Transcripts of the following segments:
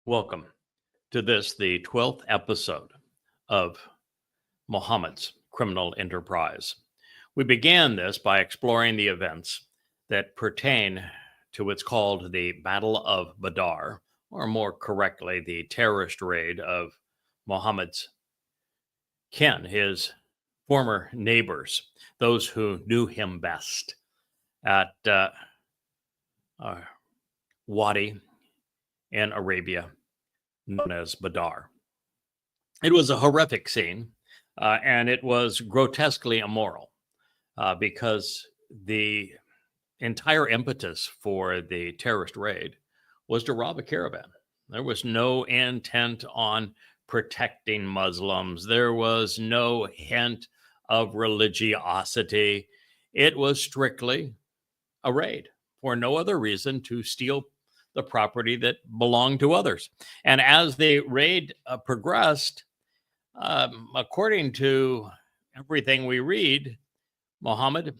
Welcome to this, the 12th episode of Mohammed's criminal enterprise. We began this by exploring the events that pertain to what's called the Battle of Badr, or more correctly, the terrorist raid of Mohammed's kin, his former neighbors, those who knew him best, at Wadi in Arabia, known as Badr. It was a horrific scene, and it was grotesquely immoral because the entire impetus for the terrorist raid was to rob a caravan. There was no intent on protecting Muslims. There was no hint of religiosity. It was strictly a raid for no other reason to steal the property that belonged to others. And as the raid progressed, according to everything we read, Mohammed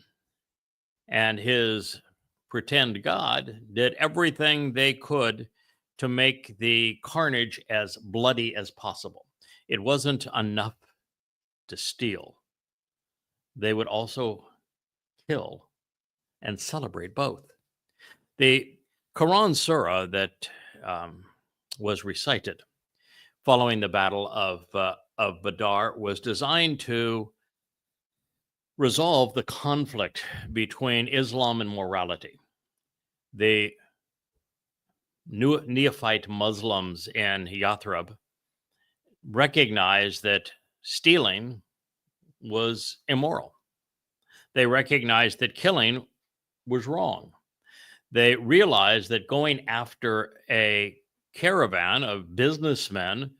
and his pretend God did everything they could to make the carnage as bloody as possible. It wasn't enough to steal. They would also kill and celebrate both. The Quran surah that was recited following the Battle of Badr was designed to resolve the conflict between Islam and morality. The neophyte Muslims in Yathrib recognized that stealing was immoral. They recognized that killing was wrong. They realized that going after a caravan of businessmen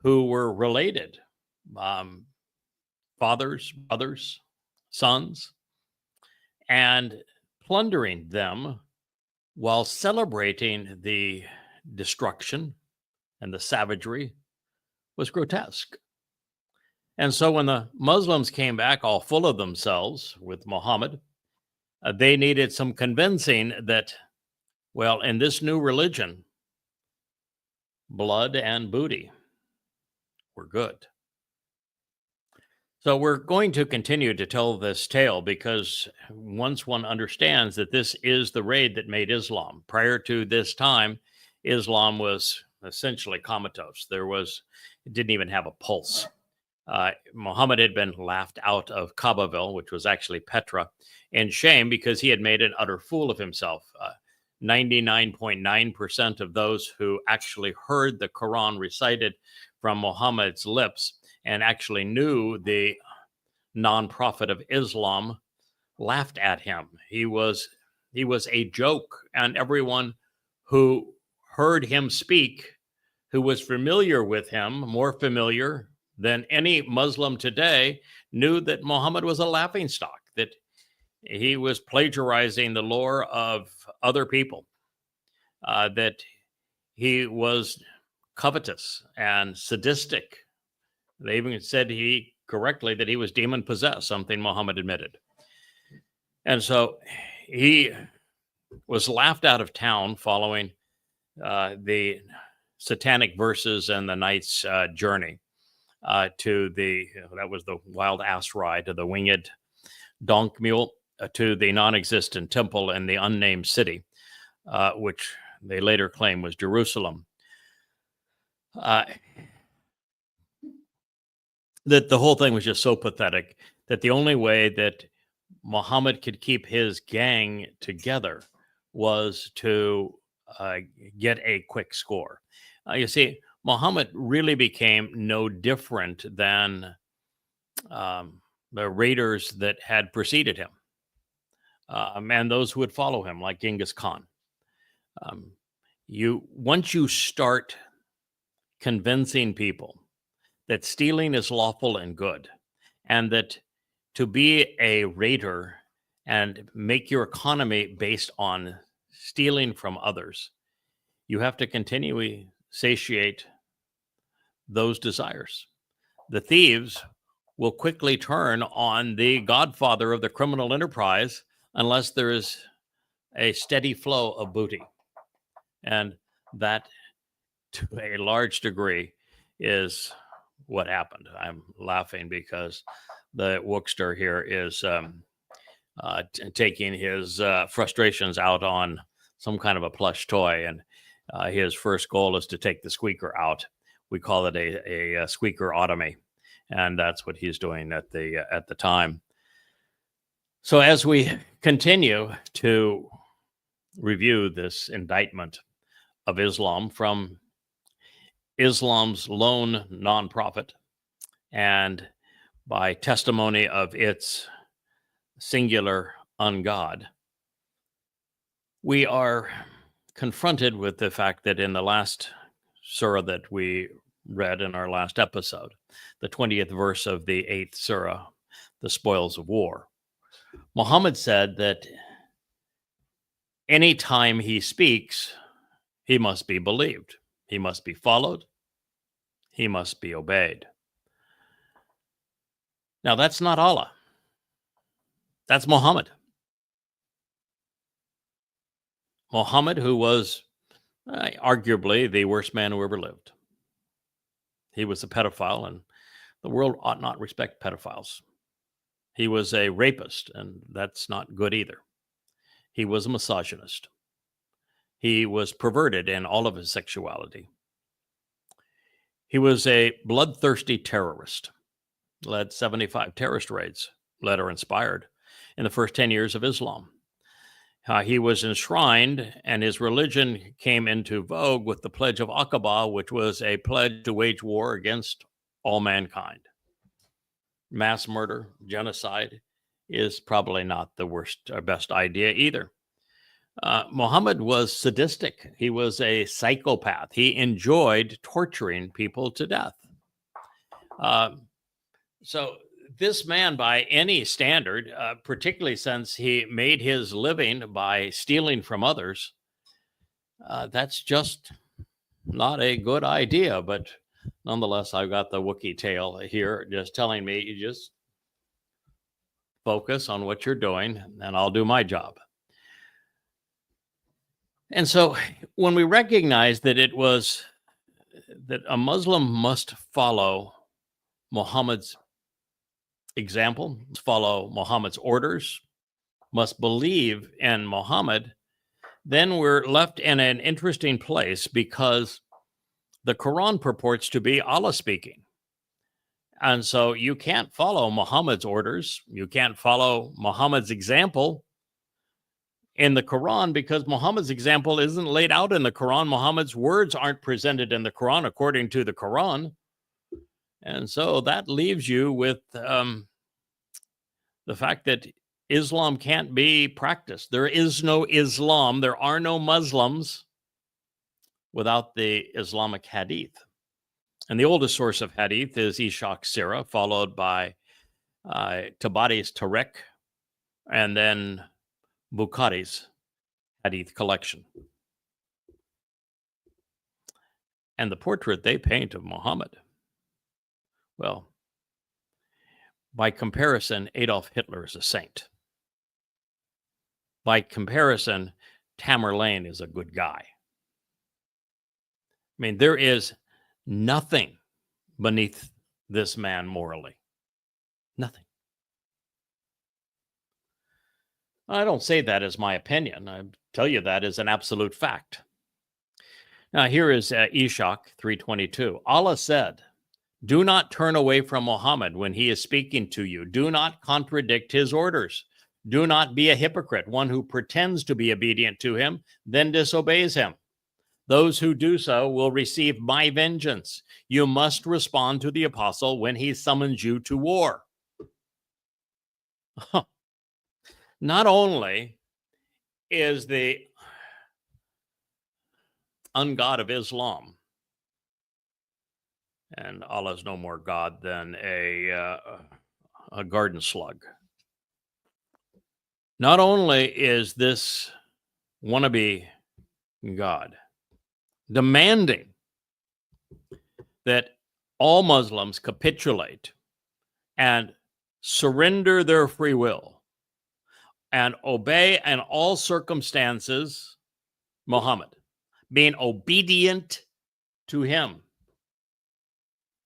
who were related, fathers, brothers, sons, and plundering them while celebrating the destruction and the savagery was grotesque. And so when the Muslims came back all full of themselves with Muhammad, they needed some convincing that, well, in this new religion, blood and booty were good. So we're going to continue to tell this tale because once one understands that this is the raid that made Islam. Prior to this time, Islam was essentially comatose. It didn't even have a pulse. Muhammad had been laughed out of Kaabaville, which was actually Petra, in shame because he had made an utter fool of himself. 99.9% of those who actually heard the Quran recited from Muhammad's lips and actually knew the non-prophet of Islam laughed at him. He was a joke, and everyone who heard him speak, who was familiar with him, more familiar than any Muslim today, knew that Muhammad was a laughingstock, that he was plagiarizing the lore of other people, that he was covetous and sadistic. They even said correctly that he was demon possessed, something Muhammad admitted. And so he was laughed out of town following the satanic verses and the night's journey that was the wild ass ride, to the winged donk mule, to the non-existent temple in the unnamed city, which they later claimed was Jerusalem. That the whole thing was just so pathetic that the only way that Muhammad could keep his gang together was to get a quick score. You see, Muhammad really became no different than the raiders that had preceded him, and those who would follow him, like Genghis Khan. Once you start convincing people that stealing is lawful and good, and that to be a raider and make your economy based on stealing from others, you have to continually satiate those desires. The thieves will quickly turn on the godfather of the criminal enterprise unless there is a steady flow of booty. And that to a large degree, is what happened. I'm laughing because the Wookster here is taking his frustrations out on some kind of a plush toy, and his first goal is to take the squeaker out. We call it a squeaker-otomy, and that's what he's doing at the time. So as we continue to review this indictment of Islam from Islam's lone nonprofit and by testimony of its singular ungod, we are confronted with the fact that in the last surah that we read in our last episode, the 20th verse of the 8th surah, the spoils of war, Muhammad said that anytime he speaks, he must be believed, he must be followed, he must be obeyed. Now, that's not Allah. That's Muhammad. Muhammad, who was arguably the worst man who ever lived. He was a pedophile, and the world ought not respect pedophiles. He was a rapist, and that's not good either. He was a misogynist. He was perverted in all of his sexuality. He was a bloodthirsty terrorist, led 75 terrorist raids, led or inspired in the first 10 years of Islam. He was enshrined, and his religion came into vogue with the Pledge of Aqaba, which was a pledge to wage war against all mankind. Mass murder, genocide, is probably not the worst or best idea either. Muhammad was sadistic. He was a psychopath. He enjoyed torturing people to death. So this man, by any standard, particularly since he made his living by stealing from others, that's just not a good idea. But nonetheless, I've got the Wookiee tale here just telling me, you just focus on what you're doing and I'll do my job. And so when we recognize that that a Muslim must follow Muhammad's example, follow Muhammad's orders, must believe in Muhammad, then we're left in an interesting place, because the Quran purports to be Allah speaking. And so you can't follow Muhammad's orders. You can't follow Muhammad's example in the Quran, because Muhammad's example isn't laid out in the Quran. Muhammad's words aren't presented in the Quran according to the Quran. And so that leaves you with the fact that Islam can't be practiced. There is no Islam. There are no Muslims without the Islamic hadith. And the oldest source of hadith is Ishaq's Sirah, followed by Tabari's Tariq, and then Bukhari's hadith collection. And the portrait they paint of Muhammad, well, by comparison, Adolf Hitler is a saint. By comparison, Tamerlane is a good guy. I mean, there is nothing beneath this man morally. Nothing. I don't say that as my opinion. I tell you that as an absolute fact. Now, here is Ishaq 3:22. Allah said, "Do not turn away from Muhammad when he is speaking to you. Do not contradict his orders. Do not be a hypocrite, one who pretends to be obedient to him, then disobeys him. Those who do so will receive my vengeance. You must respond to the apostle when he summons you to war." Not only is the ungod of Islam, and Allah's no more God than a garden slug. Not only is this wannabe God demanding that all Muslims capitulate and surrender their free will and obey in all circumstances Muhammad, being obedient to him,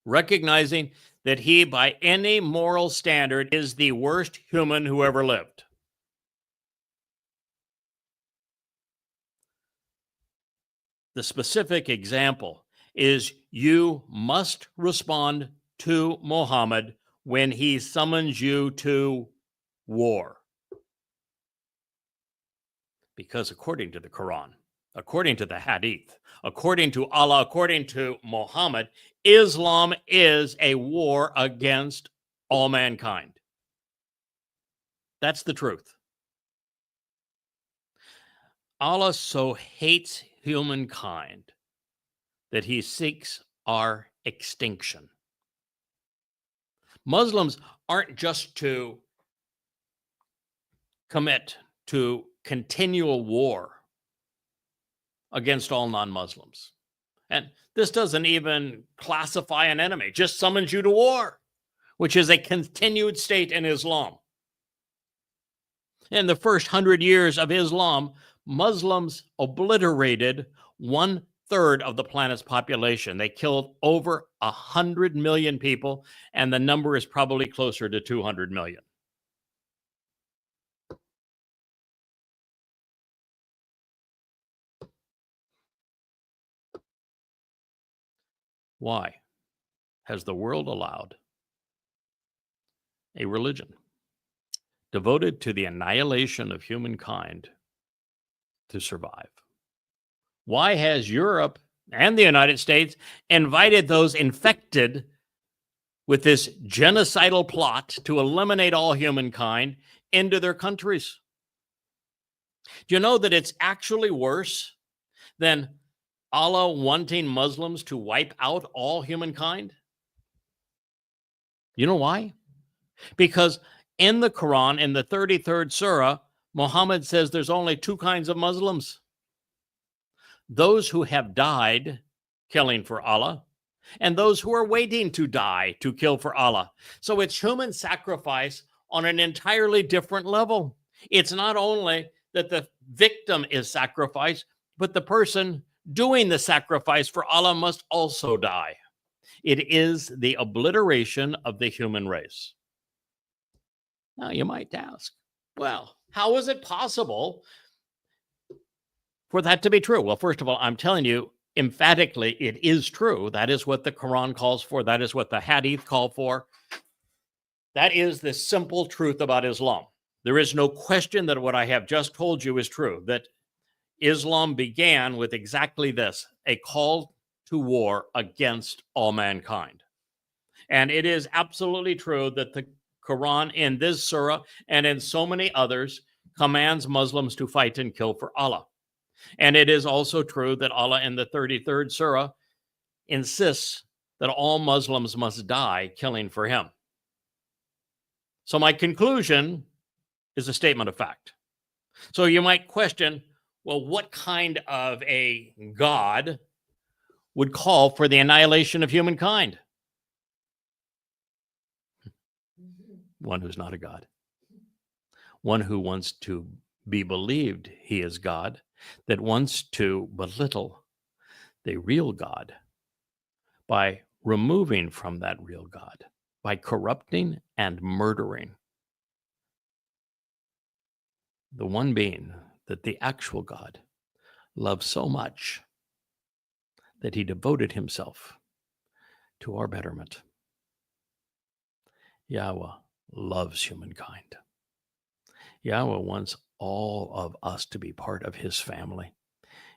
recognizing that he, by any moral standard, is the worst human who ever lived. The specific example is you must respond to Mohammad when he summons you to war. Because according to the Quran, according to the Hadith, according to Allah, according to Mohammed, Islam is a war against all mankind. That's the truth. Allah so hates humankind that he seeks our extinction. Muslims aren't just to commit to continual war against all non-Muslims. And this doesn't even classify an enemy, just summons you to war, which is a continued state in Islam. In the first 100 years of Islam, Muslims obliterated 1/3 of the planet's population. They killed over 100 million people, and the number is probably closer to 200 million. Why has the world allowed a religion devoted to the annihilation of humankind to survive? Why has Europe and the United States invited those infected with this genocidal plot to eliminate all humankind into their countries? Do you know that it's actually worse than Allah wanting Muslims to wipe out all humankind? You know why? Because in the Quran, in the 33rd surah, Muhammad says there's only two kinds of Muslims. Those who have died killing for Allah, and those who are waiting to die to kill for Allah. So it's human sacrifice on an entirely different level. It's not only that the victim is sacrificed, but the person doing the sacrifice for Allah must also die. It is the obliteration of the human race. Now you might ask, well, how is it possible for that to be true? Well, first of all, I'm telling you emphatically, it is true. That is what the Quran calls for. That is what the Hadith call for. That is the simple truth about Islam. There is no question that what I have just told you is true, that Islam began with exactly this, a call to war against all mankind. And it is absolutely true that the Quran in this surah and in so many others commands Muslims to fight and kill for Allah. And it is also true that Allah in the 33rd surah insists that all Muslims must die killing for him. So my conclusion is a statement of fact. So you might question, well, what kind of a God would call for the annihilation of humankind? One who's not a God. One who wants to be believed he is God, that wants to belittle the real God by removing from that real God, by corrupting and murdering the one being that the actual God loved so much that he devoted himself to our betterment. Yahweh loves humankind. Yahweh wants all of us to be part of his family.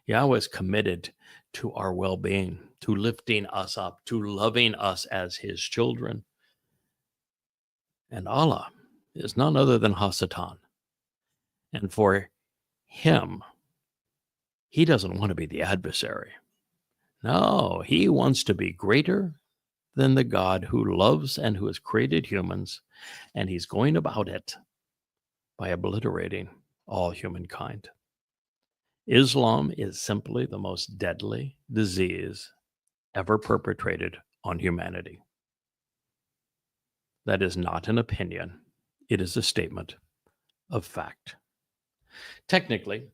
Yahweh is committed to our well-being, to lifting us up, to loving us as his children. And Allah is none other than Hasatan. And for him, he doesn't want to be the adversary. No, he wants to be greater than the God who loves and who has created humans, and he's going about it by obliterating all humankind. Islam is simply the most deadly disease ever perpetrated on humanity. That is not an opinion. It is a statement of fact. Technically,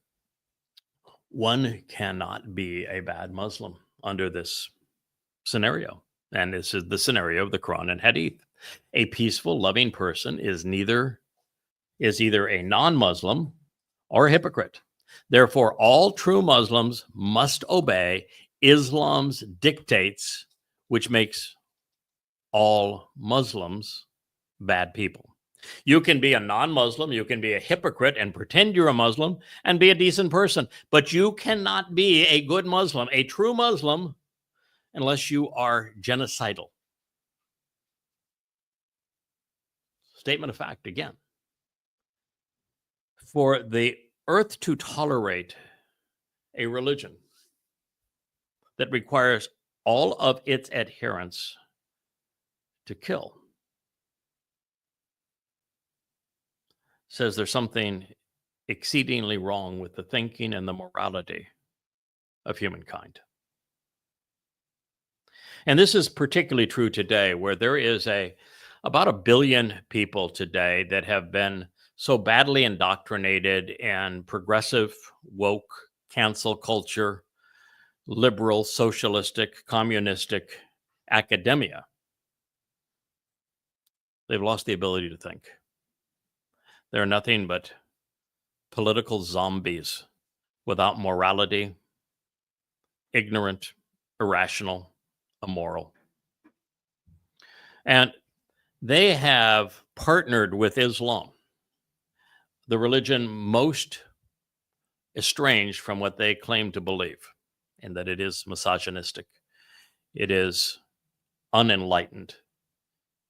one cannot be a bad Muslim under this scenario. And this is the scenario of the Quran and Hadith. A peaceful, loving person is either a non-Muslim or a hypocrite. Therefore, all true Muslims must obey Islam's dictates, which makes all Muslims bad people. You can be a non-Muslim, you can be a hypocrite and pretend you're a Muslim and be a decent person, but you cannot be a good Muslim, a true Muslim, unless you are genocidal. Statement of fact again. For the earth to tolerate a religion that requires all of its adherents to kill says there's something exceedingly wrong with the thinking and the morality of humankind. And this is particularly true today, where there is about 1 billion people today that have been so badly indoctrinated in progressive, woke, cancel culture, liberal, socialistic, communistic academia. They've lost the ability to think. They're nothing but political zombies without morality, ignorant, irrational, immoral. And they have partnered with Islam, the religion most estranged from what they claim to believe, in that it is misogynistic, it is unenlightened,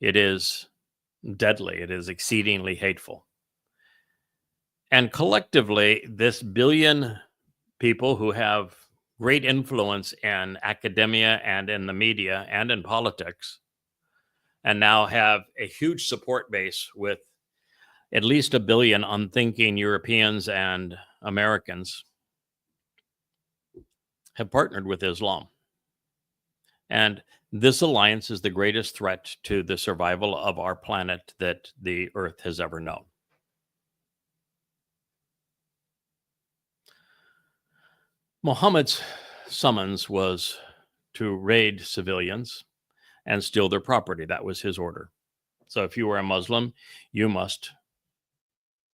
it is deadly, it is exceedingly hateful. And collectively, this billion people who have great influence in academia and in the media and in politics, and now have a huge support base with at least 1 billion unthinking Europeans and Americans, have partnered with Islam. And this alliance is the greatest threat to the survival of our planet that the earth has ever known. Muhammad's summons was to raid civilians and steal their property. That was his order. So if you were a Muslim, you must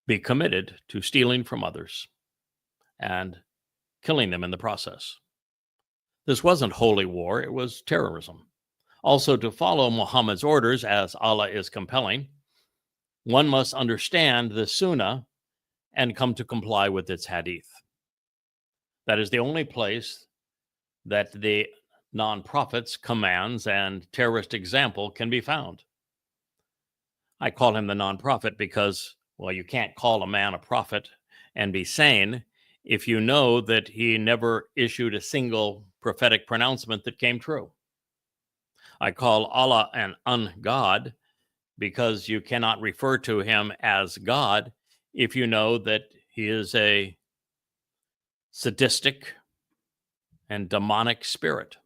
be committed to stealing from others and killing them in the process. This wasn't holy war, it was terrorism. Also, to follow Muhammad's orders, as Allah is compelling, one must understand the Sunnah and come to comply with its hadith. That is the only place that the non-prophet's commands and terrorist example can be found. I call him the non-prophet because, well, you can't call a man a prophet and be sane if you know that he never issued a single prophetic pronouncement that came true. I call Allah an ungod because you cannot refer to him as God if you know that he is a sadistic and demonic spirit.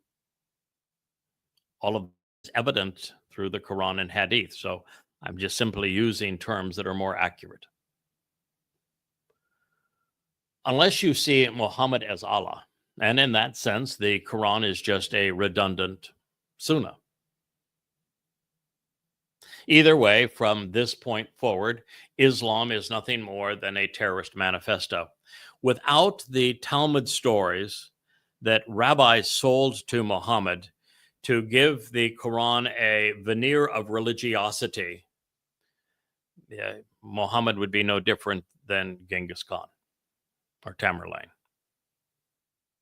All of this is evident through the Quran and Hadith, so I'm just simply using terms that are more accurate. Unless you see Muhammad as Allah, and in that sense, the Quran is just a redundant sunnah. Either way, from this point forward, Islam is nothing more than a terrorist manifesto. Without the Talmud stories that rabbis sold to Muhammad to give the Quran a veneer of religiosity, Muhammad would be no different than Genghis Khan or Tamerlane.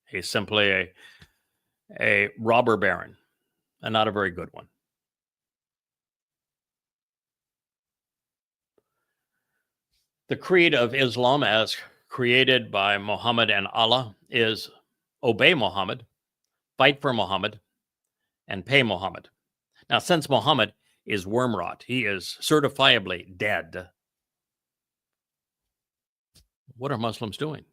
He's simply a robber baron, and not a very good one. The creed of Islam, as created by Muhammad and Allah, is obey Muhammad, fight for Muhammad, and pay Muhammad. Now, since Muhammad is worm rot, he is certifiably dead, what are Muslims doing?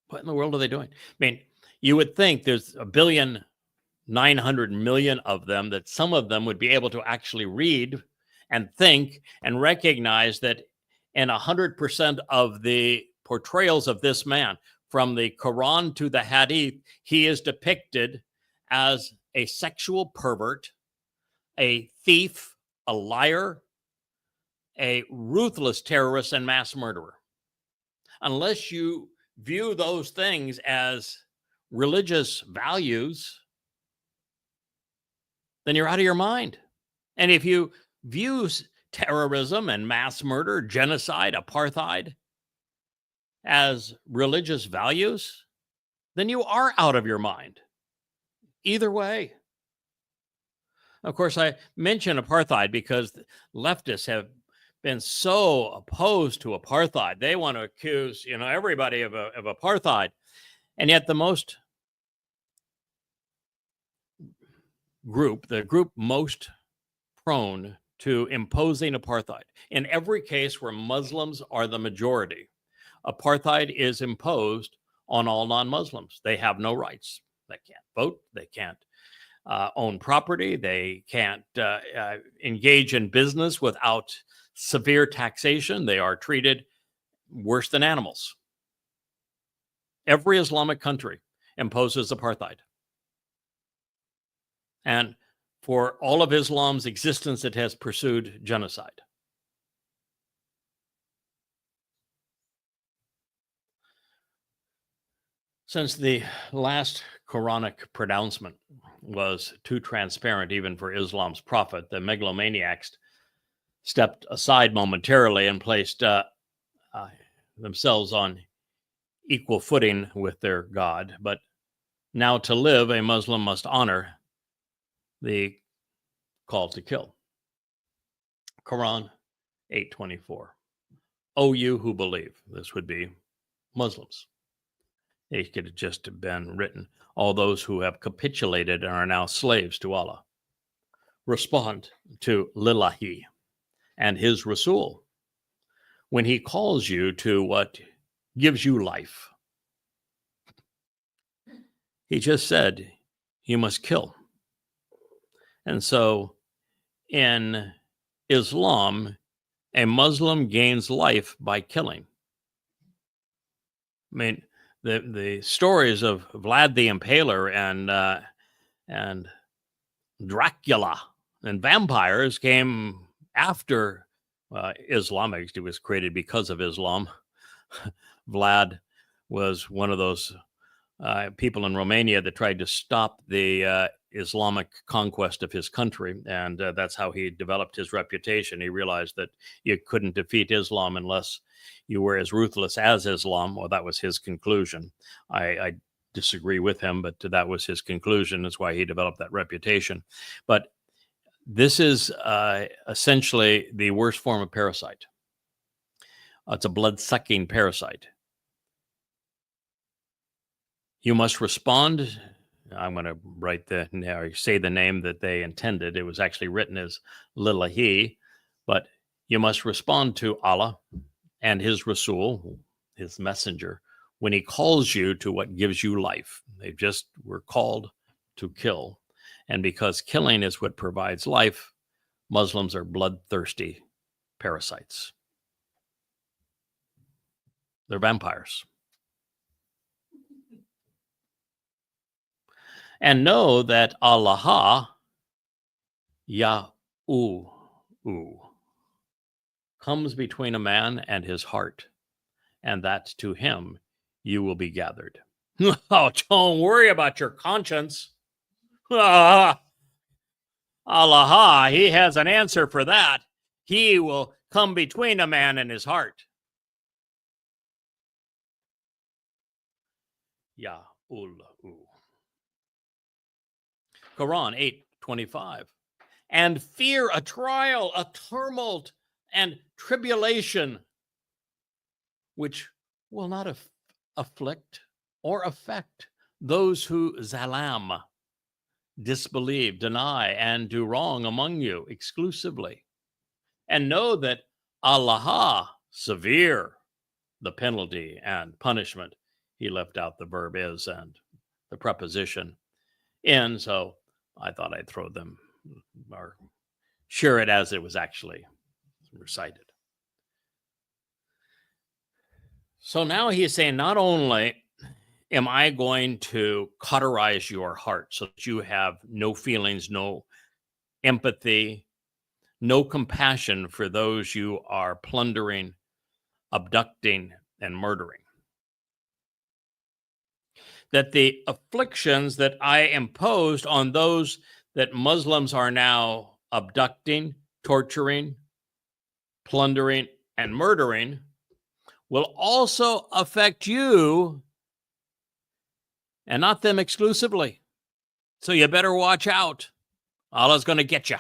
What in the world are they doing? I mean, you would think there's 1,900,000,000 of them, that some of them would be able to actually read and think and recognize that in 100% of the portrayals of this man, from the Quran to the Hadith, he is depicted as a sexual pervert, a thief, a liar, a ruthless terrorist, and mass murderer. Unless you view those things as religious values, then you're out of your mind. And if you view terrorism and mass murder, genocide, apartheid as religious values, then you are out of your mind. Either way. Of course, I mention apartheid because leftists have been so opposed to apartheid. They want to accuse, everybody of apartheid. And yet the group most prone to imposing apartheid, in every case where Muslims are the majority, apartheid is imposed on all non-Muslims. They have no rights. They can't vote. They can't own property. They can't engage in business without severe taxation. They are treated worse than animals. Every Islamic country imposes apartheid. And for all of Islam's existence, it has pursued genocide. Since the last Quranic pronouncement was too transparent even for Islam's prophet, the megalomaniacs stepped aside momentarily and placed themselves on equal footing with their God. But now to live, a Muslim must honor the call to kill. Quran 8:24. O you who believe. This would be Muslims. It could have just been written, all those who have capitulated and are now slaves to Allah. Respond to Lillahi and his Rasul when he calls you to what gives you life. He just said you must kill. And so in Islam, a Muslim gains life by killing. I mean, the stories of Vlad the Impaler and Dracula and vampires came after Islam. Actually, it was created because of Islam. Vlad was one of those people in Romania that tried to stop the Islamic conquest of his country, and that's how he developed his reputation. He realized that you couldn't defeat Islam unless you were as ruthless as Islam. Well, that was his conclusion. I disagree with him, but that was his conclusion. That's why he developed that reputation. But this is essentially the worst form of parasite. It's a blood-sucking parasite. You must respond. I'm going to say the name that they intended. It was actually written as Lillahi, but you must respond to Allah and his Rasul, his messenger, when he calls you to what gives you life. They just were called to kill. And because killing is what provides life, Muslims are bloodthirsty parasites. They're vampires. And know that Allah Yahowah comes between a man and his heart, and that to him you will be gathered. Oh, don't worry about your conscience. Allah, he has an answer for that. He will come between a man and his heart. Yahowah. Quran 8:25. And fear a trial, a tumult, and tribulation, which will not afflict or affect those who zalam, disbelieve, deny, and do wrong among you exclusively. And know that Allah, severe, the penalty and punishment. He left out the verb is and the preposition in, so I thought I'd throw them or share it as it was actually recited. So now he is saying not only am I going to cauterize your heart so that you have no feelings, no empathy, no compassion for those you are plundering, abducting, and murdering? That the afflictions that I imposed on those that Muslims are now abducting, torturing, plundering, and murdering will also affect you and not them exclusively. So you better watch out. Allah's going to get you.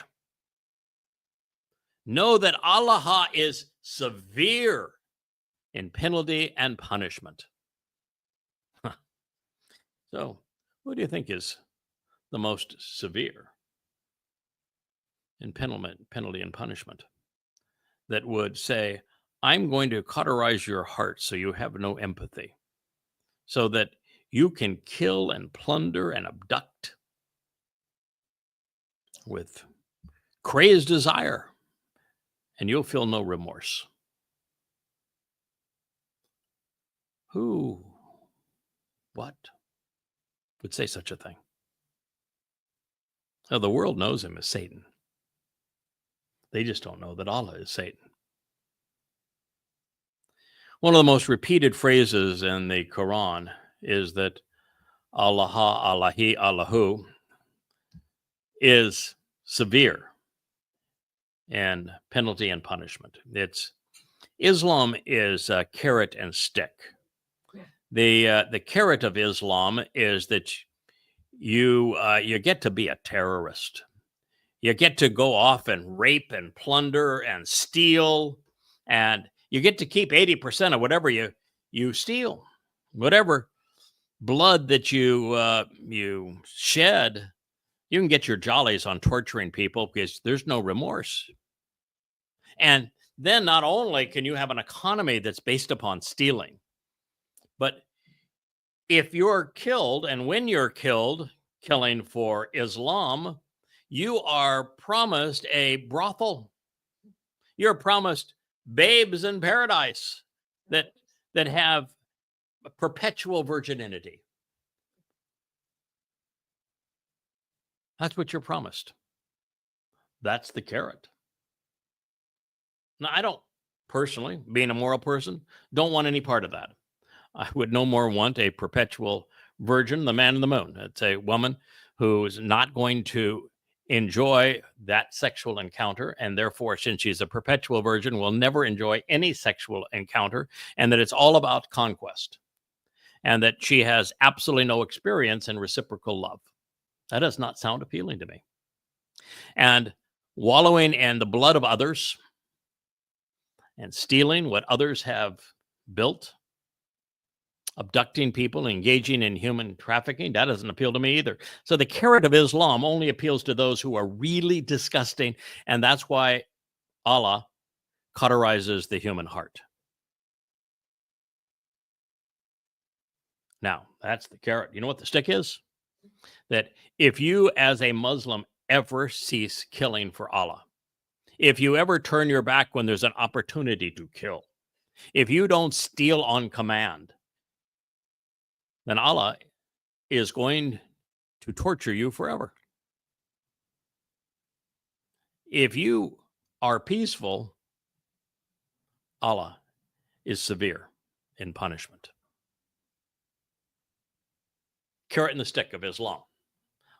Know that Allah is severe in penalty and punishment. So, who do you think is the most severe in penalty and punishment? That would say, I'm going to cauterize your heart so you have no empathy, so that you can kill and plunder and abduct with crazed desire, and you'll feel no remorse. Who, what would say such a thing? Now, the world knows him as Satan. They just don't know that Allah is Satan. One of the most repeated phrases in the Quran is that Allah, Allahi, Allahu is severe in penalty and punishment. Islam is a carrot and stick. The carrot of Islam is that you get to be a terrorist. You get to go off and rape and plunder and steal, and you get to keep 80% of whatever you steal. Whatever blood that you shed, you can get your jollies on torturing people because there's no remorse. And then not only can you have an economy that's based upon stealing, but if you're killed, and when you're killed, killing for Islam, you are promised a brothel. You're promised babes in paradise that have perpetual virginity. That's what you're promised. That's the carrot. Now, I don't personally, being a moral person, don't want any part of that. I would no more want a perpetual virgin, the man in the moon. It's a woman who's not going to enjoy that sexual encounter, and therefore, since she's a perpetual virgin, will never enjoy any sexual encounter, and that it's all about conquest, and that she has absolutely no experience in reciprocal love. That does not sound appealing to me. And wallowing in the blood of others and stealing what others have built, abducting people, engaging in human trafficking, that doesn't appeal to me either. So the carrot of Islam only appeals to those who are really disgusting, and that's why Allah cauterizes the human heart. Now, that's the carrot. You know what the stick is? That if you as a Muslim ever cease killing for Allah, if you ever turn your back when there's an opportunity to kill, if you don't steal on command, then Allah is going to torture you forever. If you are peaceful, Allah is severe in punishment. Carrot and the stick of Islam.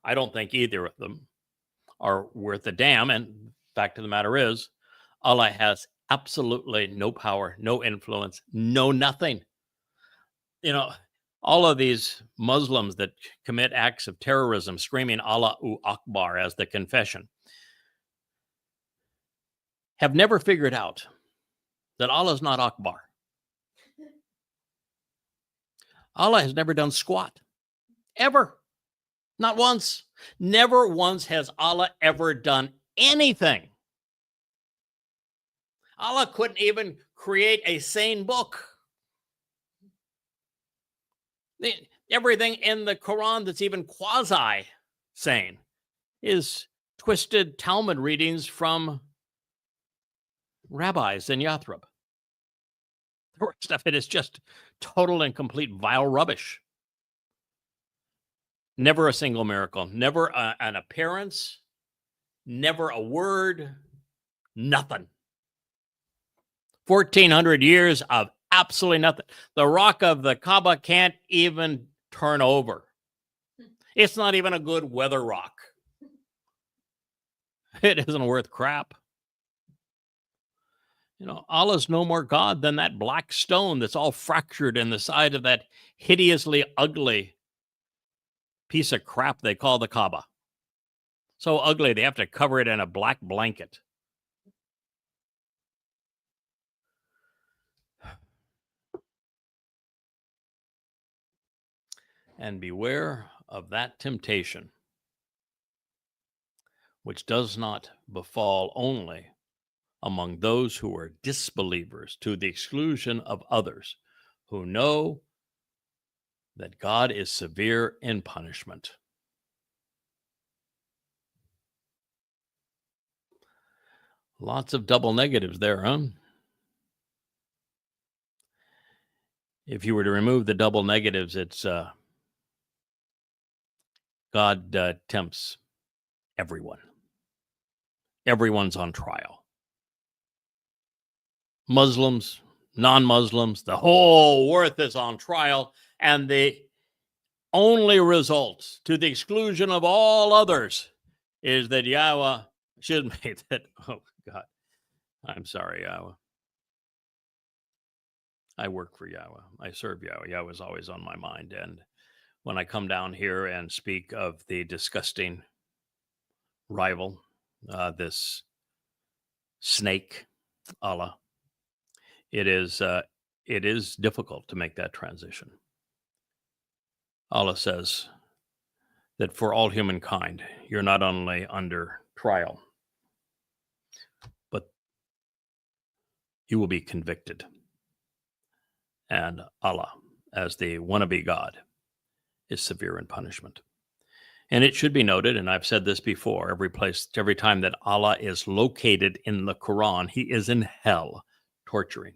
I don't think either of them are worth a damn. And fact of the matter is, Allah has absolutely no power, no influence, no nothing. You know, all of these Muslims that commit acts of terrorism, screaming Allahu Akbar as the confession, have never figured out that Allah is not Akbar. Allah has never done squat. Ever. Not once. Never once has Allah ever done anything. Allah couldn't even create a sane book. Everything in the Quran that's even quasi-sane is twisted Talmud readings from rabbis in Yathrib. The rest of it is just total and complete vile rubbish. Never a single miracle, never an appearance, never a word, nothing. 1,400 years of absolutely nothing. The rock of the Kaaba can't even turn over. It's not even a good weather rock. It isn't worth crap. You know, Allah's no more God than that black stone that's all fractured in the side of that hideously ugly piece of crap they call the Kaaba. So ugly, they have to cover it in a black blanket. And beware of that temptation, which does not befall only among those who are disbelievers, to the exclusion of others who know that God is severe in punishment. Lots of double negatives there, huh? If you were to remove the double negatives, it's God tempts everyone. Everyone's on trial. Muslims, non-Muslims, the whole earth is on trial, and the only result, to the exclusion of all others, is that Yahweh should make that. Oh, God. I'm sorry, Yahweh. I work for Yahweh. I serve Yahweh. Yahweh is always on my mind. And when I come down here and speak of the disgusting rival, this snake, Allah, it is difficult to make that transition. Allah says that for all humankind, you're not only under trial, but you will be convicted. And Allah, as the wannabe God, is severe in punishment. And it should be noted, and I've said this before, every time that Allah is located in the Quran, he is in hell, torturing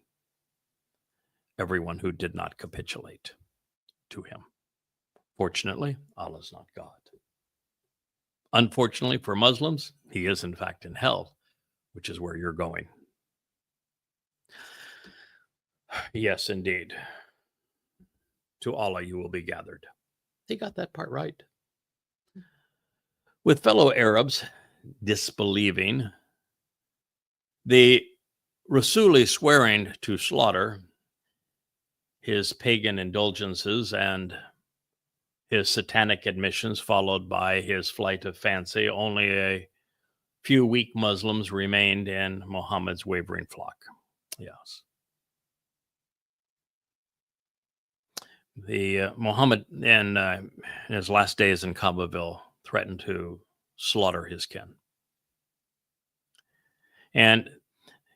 everyone who did not capitulate to him. Fortunately, Allah is not God. Unfortunately for Muslims, he is in fact in hell, which is where you're going. Yes, indeed. To Allah you will be gathered. They got that part right. With fellow Arabs disbelieving, the Rasuli swearing to slaughter his pagan indulgences and his satanic admissions, followed by his flight of fancy, only a few weak Muslims remained in Mohammed's wavering flock. Yes. The Mohammed, in his last days in Kabulville, threatened to slaughter his kin. And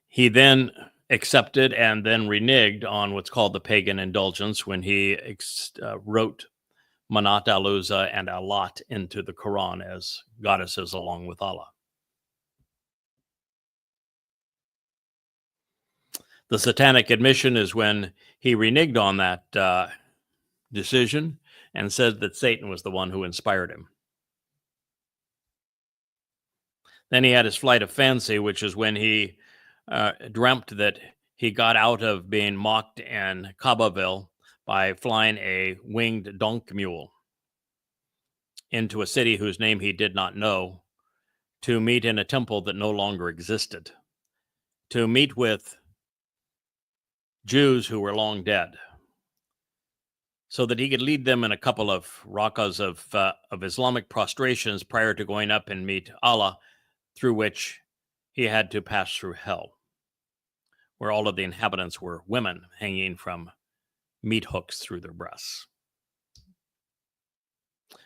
he then accepted and then reneged on what's called the pagan indulgence when he wrote Manat al-Uzza and Alat into the Quran as goddesses along with Allah. The satanic admission is when he reneged on that decision and said that Satan was the one who inspired him. Then he had his flight of fancy, which is when he dreamt that he got out of being mocked in Kabulville by flying a winged donkey mule into a city whose name he did not know, to meet in a temple that no longer existed, to meet with Jews who were long dead, so that he could lead them in a couple of rakas of Islamic prostrations prior to going up and meet Allah, through which he had to pass through hell, where all of the inhabitants were women hanging from meat hooks through their breasts.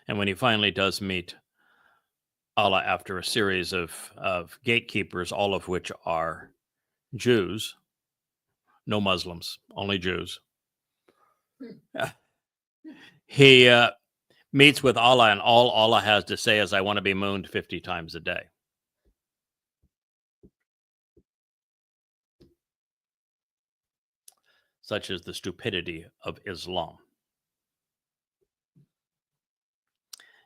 And when he finally does meet Allah after a series of gatekeepers, all of which are Jews, no Muslims, only Jews, he meets with Allah, and all Allah has to say is, I want to be mooned 50 times a day. Such is the stupidity of Islam.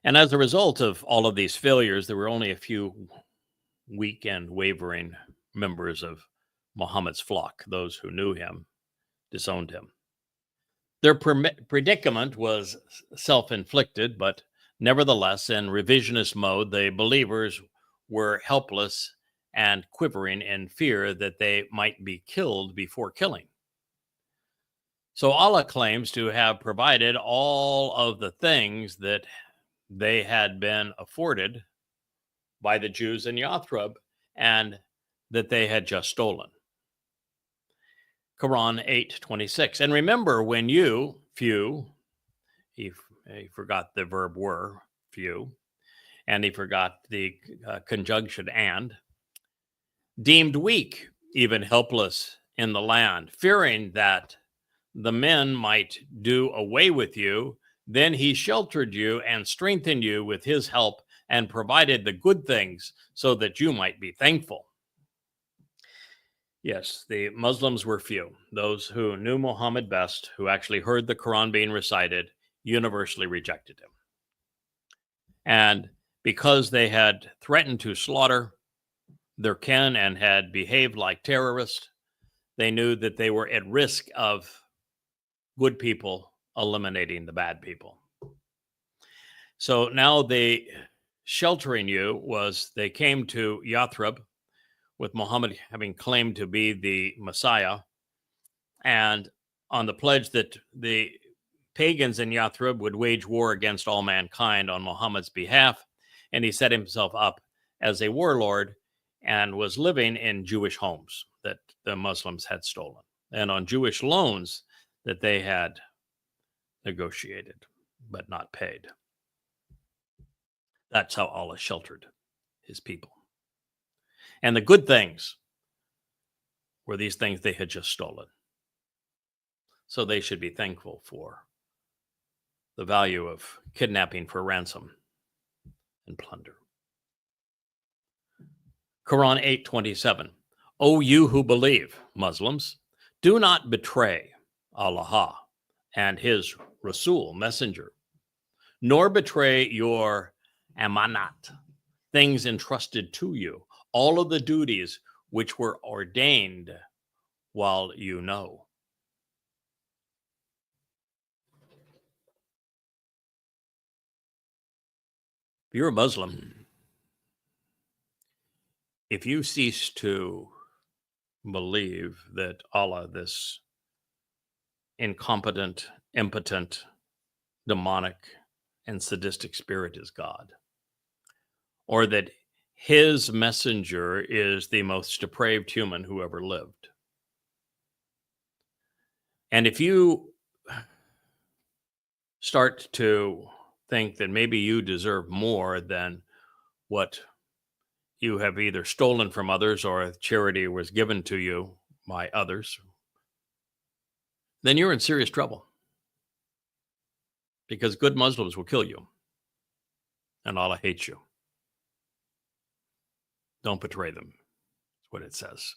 And as a result of all of these failures, there were only a few weak and wavering members of Muhammad's flock. Those who knew him disowned him. Their predicament was self-inflicted, but nevertheless, in revisionist mode, the believers were helpless and quivering in fear that they might be killed before killing. So Allah claims to have provided all of the things that they had been afforded by the Jews in Yathrib and that they had just stolen. Quran 8:26. And remember when you, few, he forgot the verb were, few, and he forgot the conjunction and, deemed weak, even helpless in the land, fearing that the men might do away with you, then he sheltered you and strengthened you with his help and provided the good things so that you might be thankful. Yes, the Muslims were few. Those who knew Muhammad best, who actually heard the Quran being recited, universally rejected him. And because they had threatened to slaughter their kin and had behaved like terrorists, they knew that they were at risk of good people eliminating the bad people. So now the sheltering you was they came to Yathrib with Muhammad having claimed to be the Messiah, and on the pledge that the pagans in Yathrib would wage war against all mankind on Muhammad's behalf, and he set himself up as a warlord and was living in Jewish homes that the Muslims had stolen and on Jewish loans that they had negotiated but not paid. That's how Allah sheltered his people. And the good things were these things they had just stolen. So they should be thankful for the value of kidnapping for ransom and plunder. Quran 8:27. O you who believe, Muslims, do not betray Allah and his Rasul, messenger, nor betray your amanat, things entrusted to you, all of the duties which were ordained while you know. If you're a Muslim, if you cease to believe that Allah, this incompetent, impotent, demonic, and sadistic spirit is God, or that his messenger is the most depraved human who ever lived. And if you start to think that maybe you deserve more than what you have either stolen from others or charity was given to you by others, then you're in serious trouble. Because good Muslims will kill you. And Allah hates you. Don't betray them. That's what it says.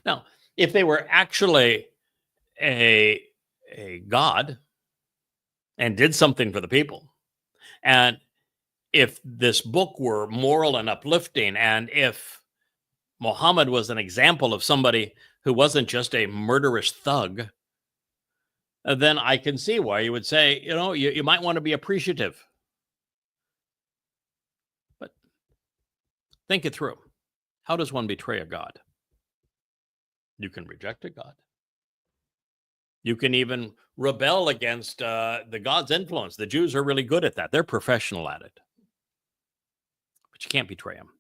Now, if they were actually a God and did something for the people, and if this book were moral and uplifting, and if Muhammad was an example of somebody who wasn't just a murderous thug, then I can see why you would say, you might want to be appreciative. But think it through. How does one betray a God? You can reject a God. You can even rebel against the God's influence. The Jews are really good at that. They're professional at it. But you can't betray them.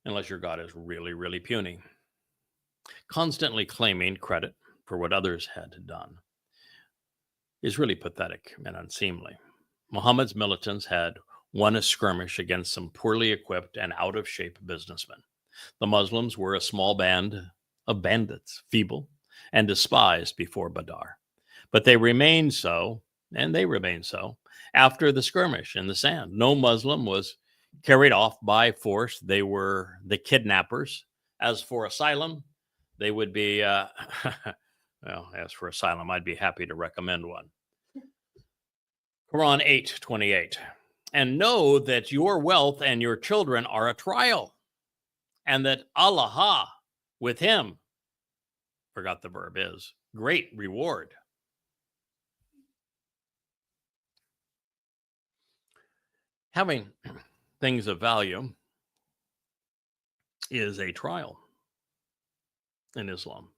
Unless your God is really, really puny. Constantly claiming credit for what others had done is really pathetic and unseemly. Muhammad's militants had won a skirmish against some poorly equipped and out-of-shape businessmen. The Muslims were a small band of bandits, feeble and despised before Badr. But they remained so, and they remained so, after the skirmish in the sand. No Muslim was carried off by force. They were the kidnappers. As for asylum, they would be, well, as for asylum, I'd be happy to recommend one. Quran 8:28. And know that your wealth and your children are a trial, and that Allah, with him, forgot the verb is, great reward. Having things of value is a trial in Islam.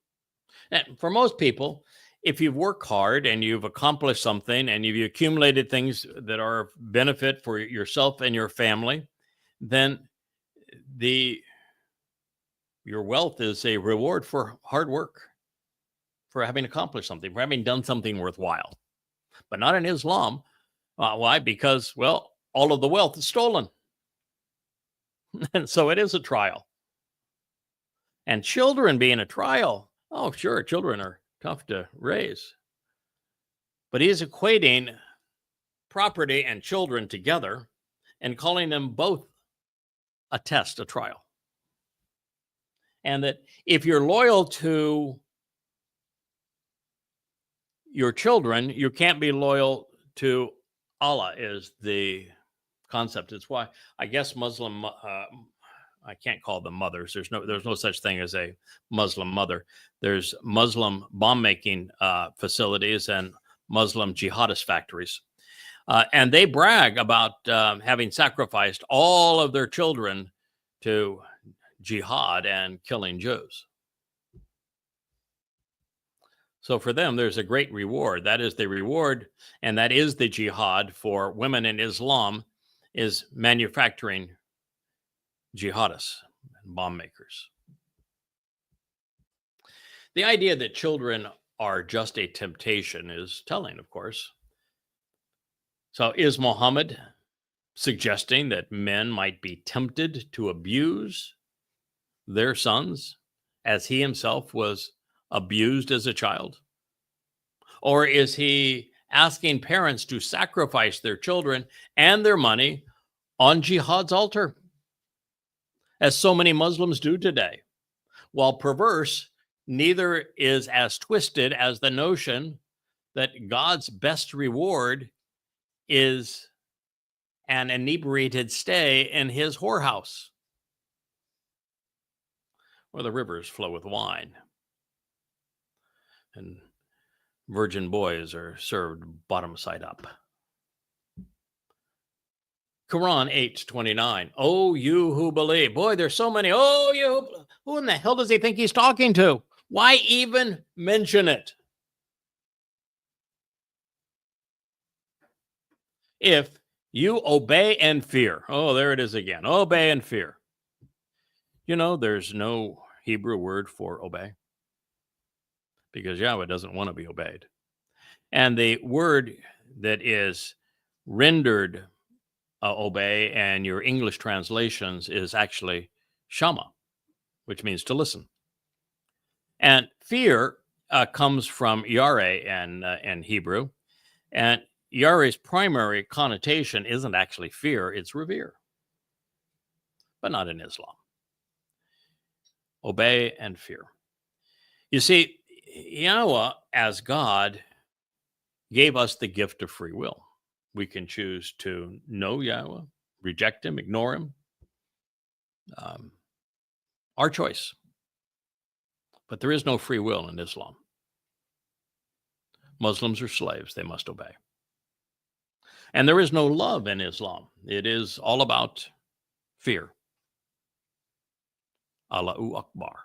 And for most people, if you've worked hard and you've accomplished something and you've accumulated things that are of benefit for yourself and your family, then your wealth is a reward for hard work, for having accomplished something, for having done something worthwhile. But not in Islam. Why? Because, well, all of the wealth is stolen. And so it is a trial. And children being a trial, oh, sure, children are tough to raise. But he's equating property and children together and calling them both a test, a trial. And that if you're loyal to your children, you can't be loyal to Allah, is the concept. It's why I guess Muslim, I can't call them mothers. There's no such thing as a Muslim mother. There's Muslim bomb making facilities and Muslim jihadist factories. And they brag about having sacrificed all of their children to jihad and killing Jews. So for them, there's a great reward. That is the reward, and that is the jihad for women in Islam, is manufacturing jihadists and bomb makers. The idea that children are just a temptation is telling, of course. So is Mohammad suggesting that men might be tempted to abuse their sons as he himself was abused as a child? Or is he asking parents to sacrifice their children and their money on jihad's altar, as so many Muslims do today? While perverse, neither is as twisted as the notion that God's best reward is an inebriated stay in his whorehouse, where the rivers flow with wine and virgin boys are served bottom side up. Quran 8:29. Oh, you who believe. Boy, there's so many. Oh, you. Who in the hell does he think he's talking to? Why even mention it? If you obey and fear. Oh, there it is again. Obey and fear. You know, there's no Hebrew word for obey, because Yahweh doesn't want to be obeyed. And the word that is rendered obey, and your English translations, is actually shama, which means to listen. And fear comes from yare in Hebrew. And yare's primary connotation isn't actually fear, it's revere. But not in Islam. Obey and fear. You see, Yahweh, as God, gave us the gift of free will. We can choose to know Yahweh, reject him, ignore him. Our choice. But there is no free will in Islam. Muslims are slaves. They must obey. And there is no love in Islam. It is all about fear. Allahu Akbar.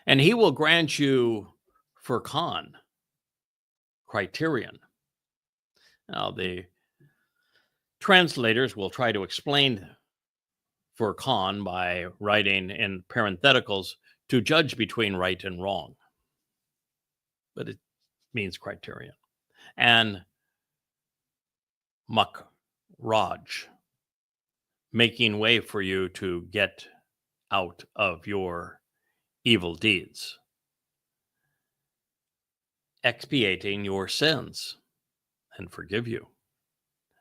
And he will grant you furqan, criterion. Now, the translators will try to explain furqan by writing in parentheticals, to judge between right and wrong. But it means criterion. And makraj, making way for you to get out of your evil deeds. Expiating your sins and forgive you.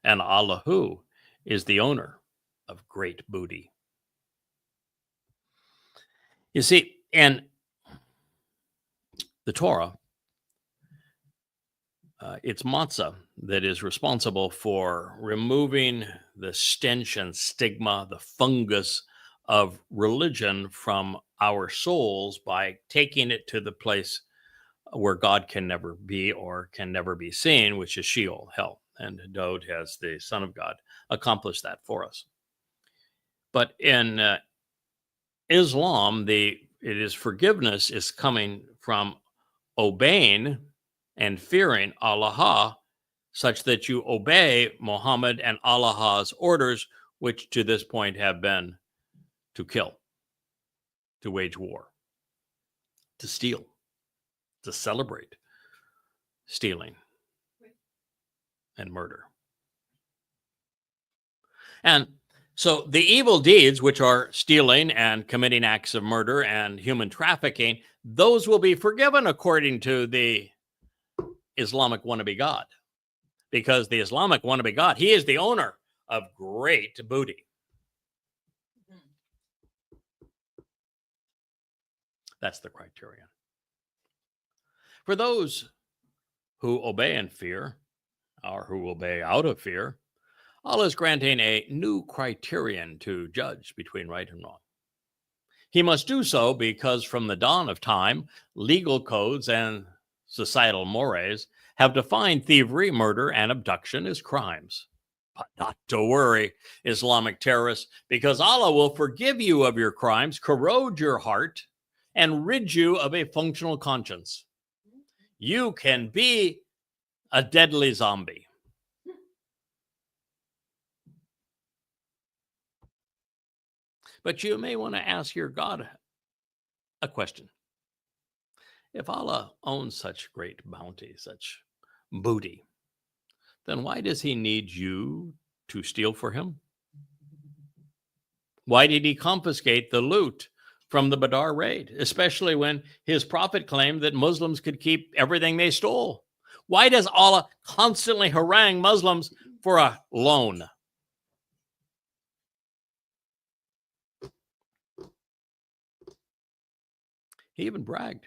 And Allahu is the owner of great booty. You see, in the Torah, it's matzah that is responsible for removing the stench and stigma, the fungus of religion from our souls by taking it to the place where God can never be or can never be seen, which is Sheol, hell. And Dowd, as the Son of God, accomplished that for us. But in Islam, forgiveness is coming from obeying and fearing Allah, such that you obey Mohammad and Allah's orders, which to this point have been to kill, to wage war, to steal, to celebrate stealing and murder. And so the evil deeds, which are stealing and committing acts of murder and human trafficking, those will be forgiven according to the Islamic wannabe God. Because the Islamic wannabe God, he is the owner of great booty. That's the criterion. For those who obey in fear, or who obey out of fear, Allah is granting a new criterion to judge between right and wrong. He must do so because from the dawn of time, legal codes and societal mores have defined thievery, murder, and abduction as crimes. But not to worry, Islamic terrorists, because Allah will forgive you of your crimes, corrode your heart, and rid you of a functional conscience. You can be a deadly zombie. But you may want to ask your God a question. If Allah owns such great bounty, such booty, then why does he need you to steal for him? Why did he confiscate the loot from the Badr raid, especially when his prophet claimed that Muslims could keep everything they stole? Why does Allah constantly harangue Muslims for a loan? He even bragged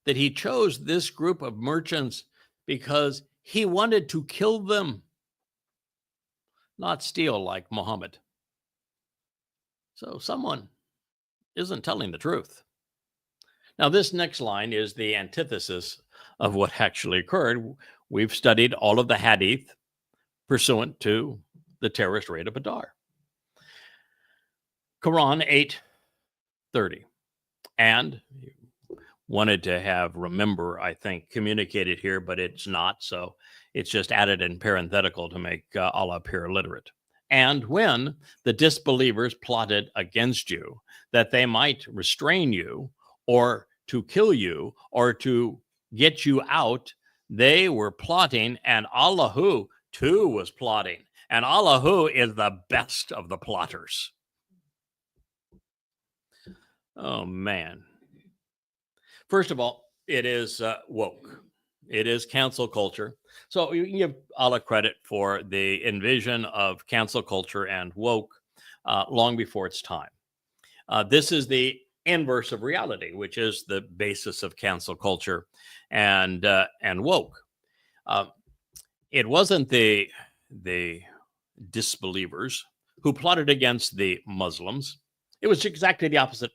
that he chose this group of merchants because he wanted to kill them, not steal like Mohammad. So someone isn't telling the truth. Now, this next line is the antithesis of what actually occurred. We've studied all of the hadith pursuant to the terrorist raid of Badr. Quran 8:30. And wanted to have remember, I think, communicated here, but it's not. So it's just added in parenthetical to make Allah appear illiterate. And when the disbelievers plotted against you, that they might restrain you or to kill you or to get you out, they were plotting, and Allahu too was plotting. And Allahu is the best of the plotters. Oh, man. First of all, it is woke. It is cancel culture. So you can give Allah credit for the invasion of cancel culture and woke long before its time. This is the inverse of reality, which is the basis of cancel culture and woke. It wasn't the disbelievers who plotted against the Muslims. It was exactly the opposite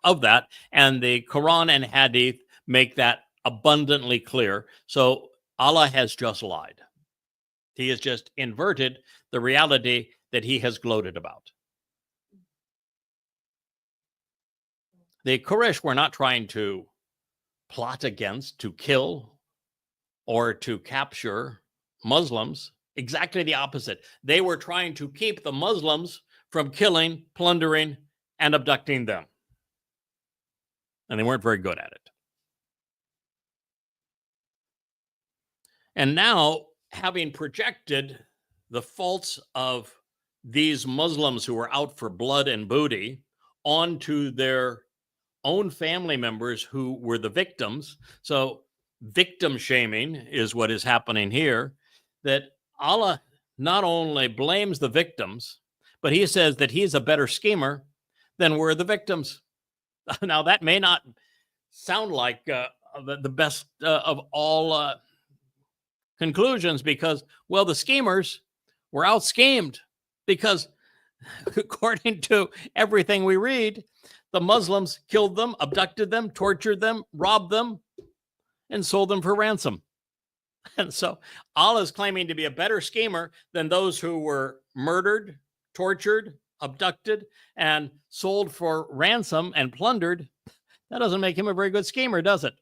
of that, and the Quran and Hadith make that abundantly clear. So Allah has just lied. He has just inverted the reality that he has gloated about. The Quraysh were not trying to plot against, to kill, or to capture Muslims. Exactly the opposite. They were trying to keep the Muslims from killing, plundering, and abducting them. And they weren't very good at it. And now, having projected the faults of these Muslims who were out for blood and booty onto their own family members who were the victims, so victim shaming is what is happening here, that Allah not only blames the victims, but he says that he's a better schemer than were the victims. Now, that may not sound like the best of all conclusions because, well, the schemers were out schemed because according to everything we read, the Muslims killed them, abducted them, tortured them, robbed them, and sold them for ransom. And so Allah is claiming to be a better schemer than those who were murdered, tortured, abducted, and sold for ransom and plundered. That doesn't make him a very good schemer, does it?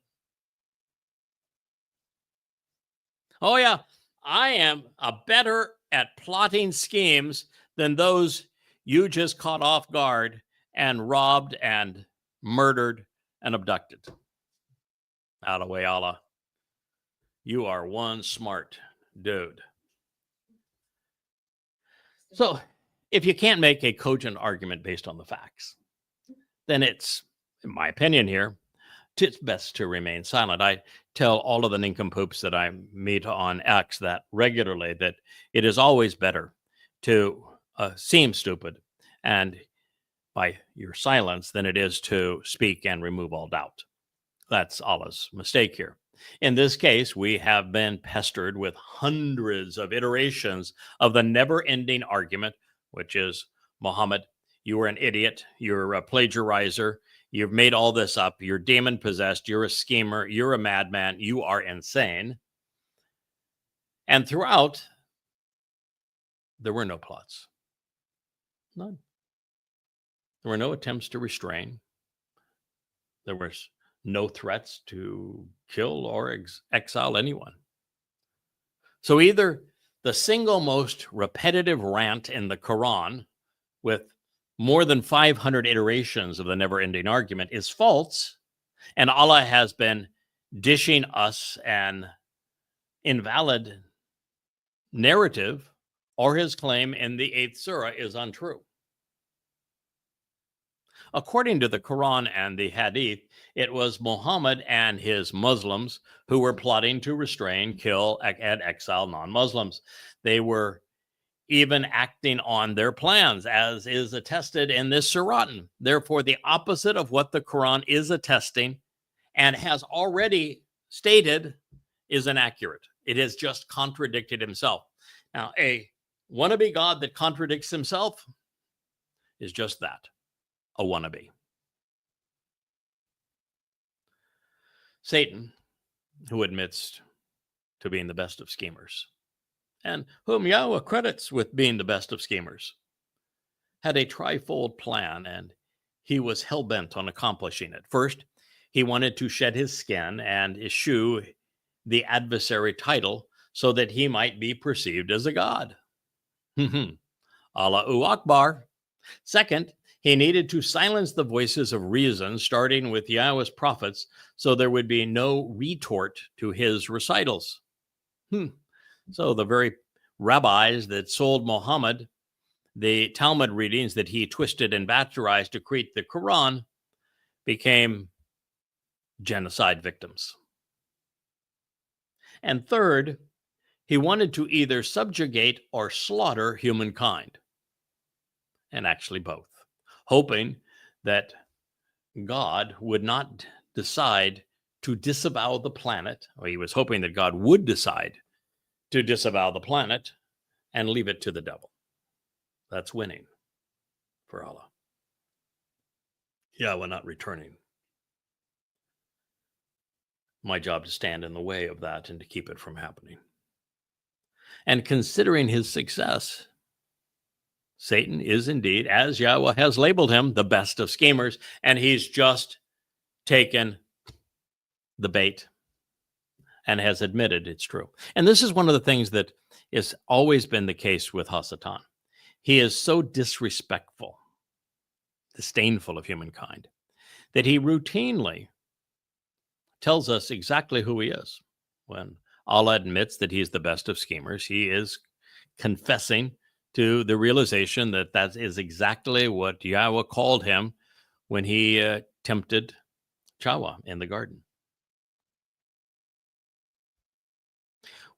Oh, yeah, I am better at plotting schemes than those you just caught off guard and robbed and murdered and abducted. Out of the way, Allah. You are one smart dude. So if you can't make a cogent argument based on the facts, then it's, in my opinion here, it's best to remain silent. I tell all of the nincompoops that I meet on X that regularly that it is always better to seem stupid and by your silence than it is to speak and remove all doubt. That's Allah's mistake here. In this case, we have been pestered with hundreds of iterations of the never-ending argument, which is, Mohammad, you are an idiot, you're a plagiarizer, you've made all this up, you're demon-possessed, you're a schemer, you're a madman, you are insane. And throughout, there were no plots. None. There were no attempts to restrain. There was no threats to kill or exile anyone. So either the single most repetitive rant in the Quran with more than 500 iterations of the never-ending argument is false, and Allah has been dishing us an invalid narrative, or his claim in the 8th surah is untrue. According to the Quran and the Hadith, it was Muhammad and his Muslims who were plotting to restrain, kill, and exile non-Muslims. They were even acting on their plans, as is attested in this surah. Therefore, the opposite of what the Quran is attesting and has already stated is inaccurate. It has just contradicted himself. Now, a wannabe God that contradicts himself is just that, a wannabe. Satan, who admits to being the best of schemers, and whom Yahweh credits with being the best of schemers, had a trifold plan, and he was hell-bent on accomplishing it. First, he wanted to shed his skin and eschew the adversary title so that he might be perceived as a god. Allahu Akbar. Second, he needed to silence the voices of reason, starting with Yahweh's prophets, so there would be no retort to his recitals. So the very rabbis that sold Muhammad the Talmud readings that he twisted and bastardized to create the Quran became genocide victims. And third, he wanted to either subjugate or slaughter humankind, and actually both, hoping that God would not decide to disavow the planet, or he was hoping that God would decide to disavow the planet and leave it to the devil. That's winning for Allah. Yahweh not returning. My job to stand in the way of that and to keep it from happening. And considering his success, Satan is indeed, as Yahweh has labeled him, the best of schemers, and he's just taken the bait and has admitted it's true. And this is one of the things that has always been the case with Hasatan. He is so disrespectful, disdainful of humankind, that he routinely tells us exactly who he is. When Allah admits that he's the best of schemers, he is confessing to the realization that that is exactly what Yahweh called him when he tempted Towrah in the garden.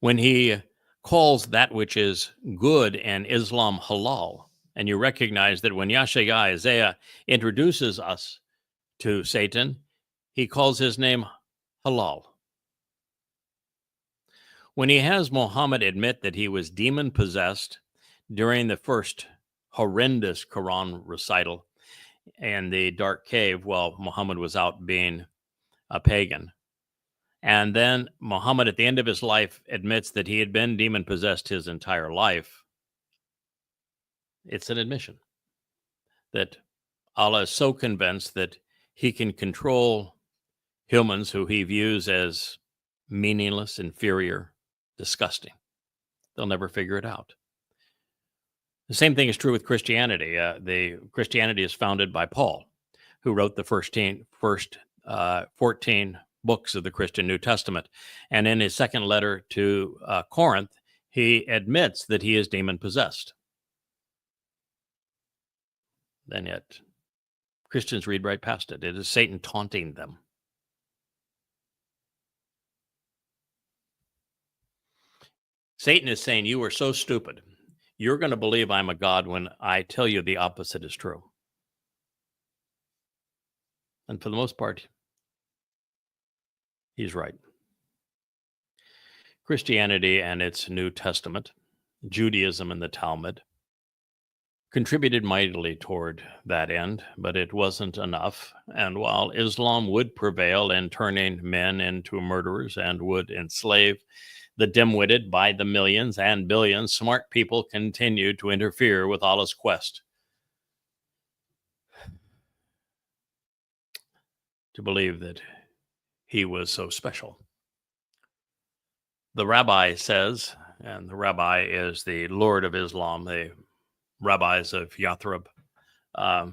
When he calls that which is good in Islam halal, and you recognize that when Yashaya Isaiah introduces us to Satan, he calls his name halal. When he has Mohammad admit that he was demon-possessed during the first horrendous Quran recital in the dark cave while Muhammad was out being a pagan, and then Muhammad at the end of his life admits that he had been demon-possessed his entire life, it's an admission that Allah is so convinced that he can control humans who he views as meaningless, inferior, disgusting. They'll never figure it out. The same thing is true with Christianity. Christianity is founded by Paul, who wrote the first 14 books of the Christian New Testament. And in his second letter to Corinth, he admits that he is demon-possessed. And yet, Christians read right past it. It is Satan taunting them. Satan is saying, you are so stupid. You're going to believe I'm a god when I tell you the opposite is true. And for the most part, he's right. Christianity and its New Testament, Judaism and the Talmud, contributed mightily toward that end, but it wasn't enough. And while Islam would prevail in turning men into murderers and would enslave the dim-witted by the millions and billions, smart people continued to interfere with Allah's quest to believe that he was so special. The rabbi says, and the rabbi is the Lord of Islam, the rabbis of Yathrib. I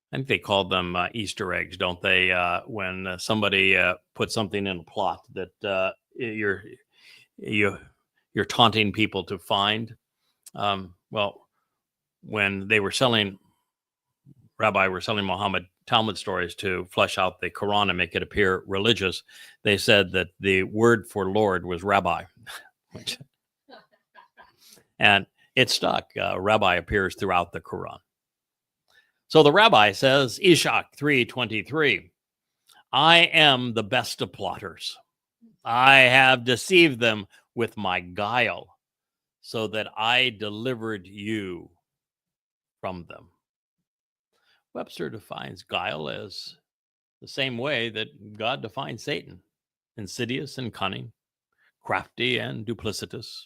think they called them Easter eggs, don't they? When somebody puts something in a plot that you're taunting people to find. Well, when they were selling, rabbi were selling Muhammad Talmud stories to flesh out the Quran and make it appear religious, they said that the word for Lord was rabbi. And it stuck. Rabbi appears throughout the Quran. So the rabbi says, Ishaq 3:23, I am the best of plotters. I have deceived them with my guile so that I delivered you from them. Webster defines guile as the same way that God defines Satan, insidious and cunning, crafty and duplicitous,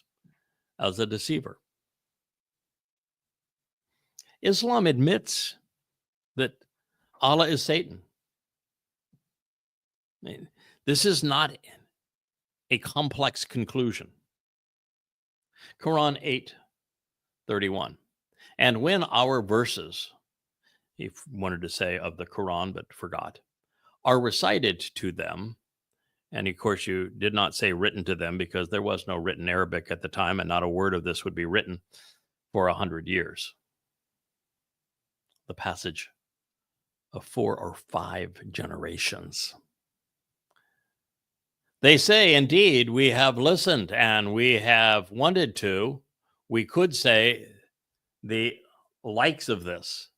as a deceiver. Islam admits that Allah is Satan. I mean, this is not a complex conclusion. Quran 8:31. And when our verses, he wanted to say of the Quran but forgot, are recited to them, and of course you did not say written to them because there was no written Arabic at the time, and not a word of this would be written for 100 years. The passage of 4 or 5 generations. They say, indeed, we have listened and we have wanted to. We could say the likes of this.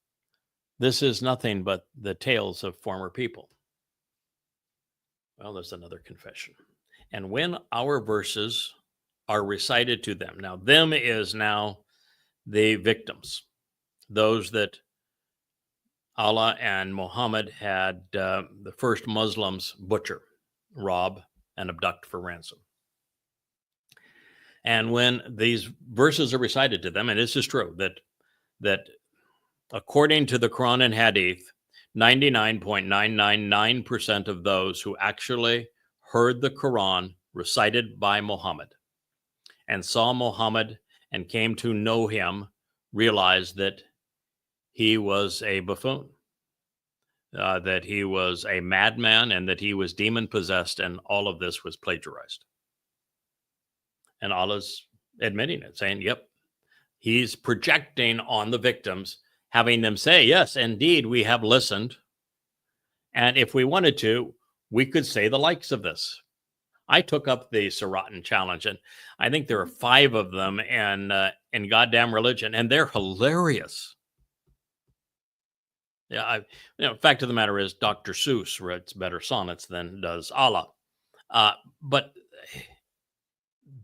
This is nothing but the tales of former people. Well, there's another confession. And when our verses are recited to them, now them is now the victims, those that Allah and Muhammad had the first Muslims butcher, rob, and abduct for ransom. And when these verses are recited to them, and this is true, that according to the Quran and Hadith, 99.999% of those who actually heard the Quran recited by Muhammad and saw Muhammad and came to know him realized that he was a buffoon, that he was a madman, and that he was demon-possessed, and all of this was plagiarized. And Allah's admitting it, saying, yep, he's projecting on the victims, having them say, yes, indeed, we have listened. And if we wanted to, we could say the likes of this. I took up the Siratan challenge, and I think there are 5 of them in goddamn religion, and they're hilarious. Yeah, fact of the matter is, Dr. Seuss writes better sonnets than does Allah. But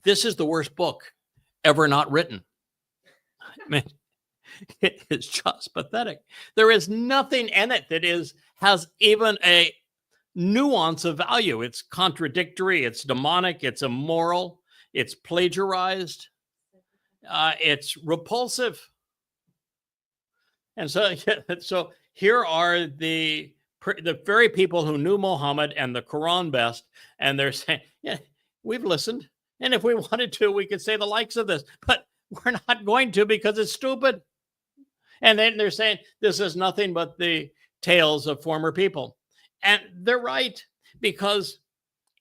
this is the worst book ever not written. I mean, it is just pathetic. There is nothing in it that has even a nuance of value. It's contradictory, it's demonic, it's immoral, it's plagiarized, it's repulsive. And so, so here are the very people who knew Muhammad and the Quran best, and they're saying, yeah, we've listened. And if we wanted to, we could say the likes of this, but we're not going to because it's stupid. And then they're saying this is nothing but the tales of former people. And they're right, because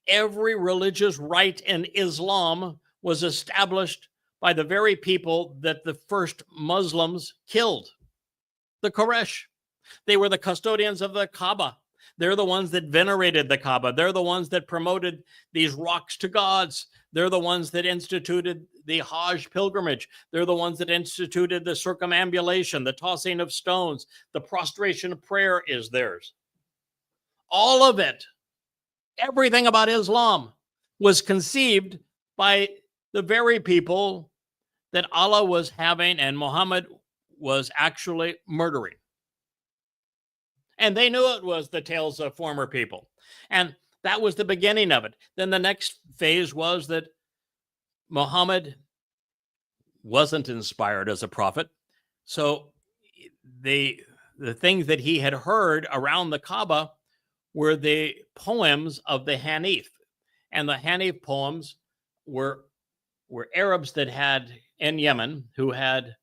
every religious rite in Islam was established by the very people that the first Muslims killed, the Quraysh. They were the custodians of the Kaaba. They're the ones that venerated the Kaaba. They're the ones that promoted these rocks to gods. They're the ones that instituted the Hajj pilgrimage. They're the ones that instituted the circumambulation, the tossing of stones, the prostration of prayer is theirs. All of it, everything about Islam was conceived by the very people that Allah was having and Muhammad was actually murdering. And they knew it was the tales of former people. And that was the beginning of it. Then the next phase was that Muhammad wasn't inspired as a prophet. So the things that he had heard around the Kaaba were the poems of the Hanif. And the Hanif poems were Arabs that had, in Yemen, who had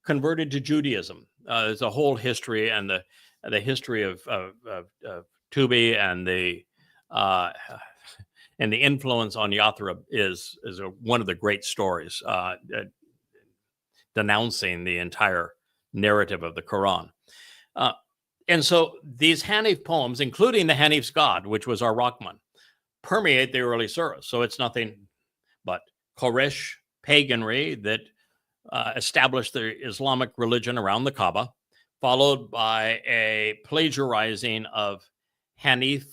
converted to Judaism. There's a whole history, and the history of Tubi and the influence on Yathrib is one of the great stories, denouncing the entire narrative of the Quran. And so these Hanif poems, including the Hanif's God, which was our Rahman, permeate the early surahs. So it's nothing but Quraysh paganry that established the Islamic religion around the Kaaba, followed by a plagiarizing of Hanif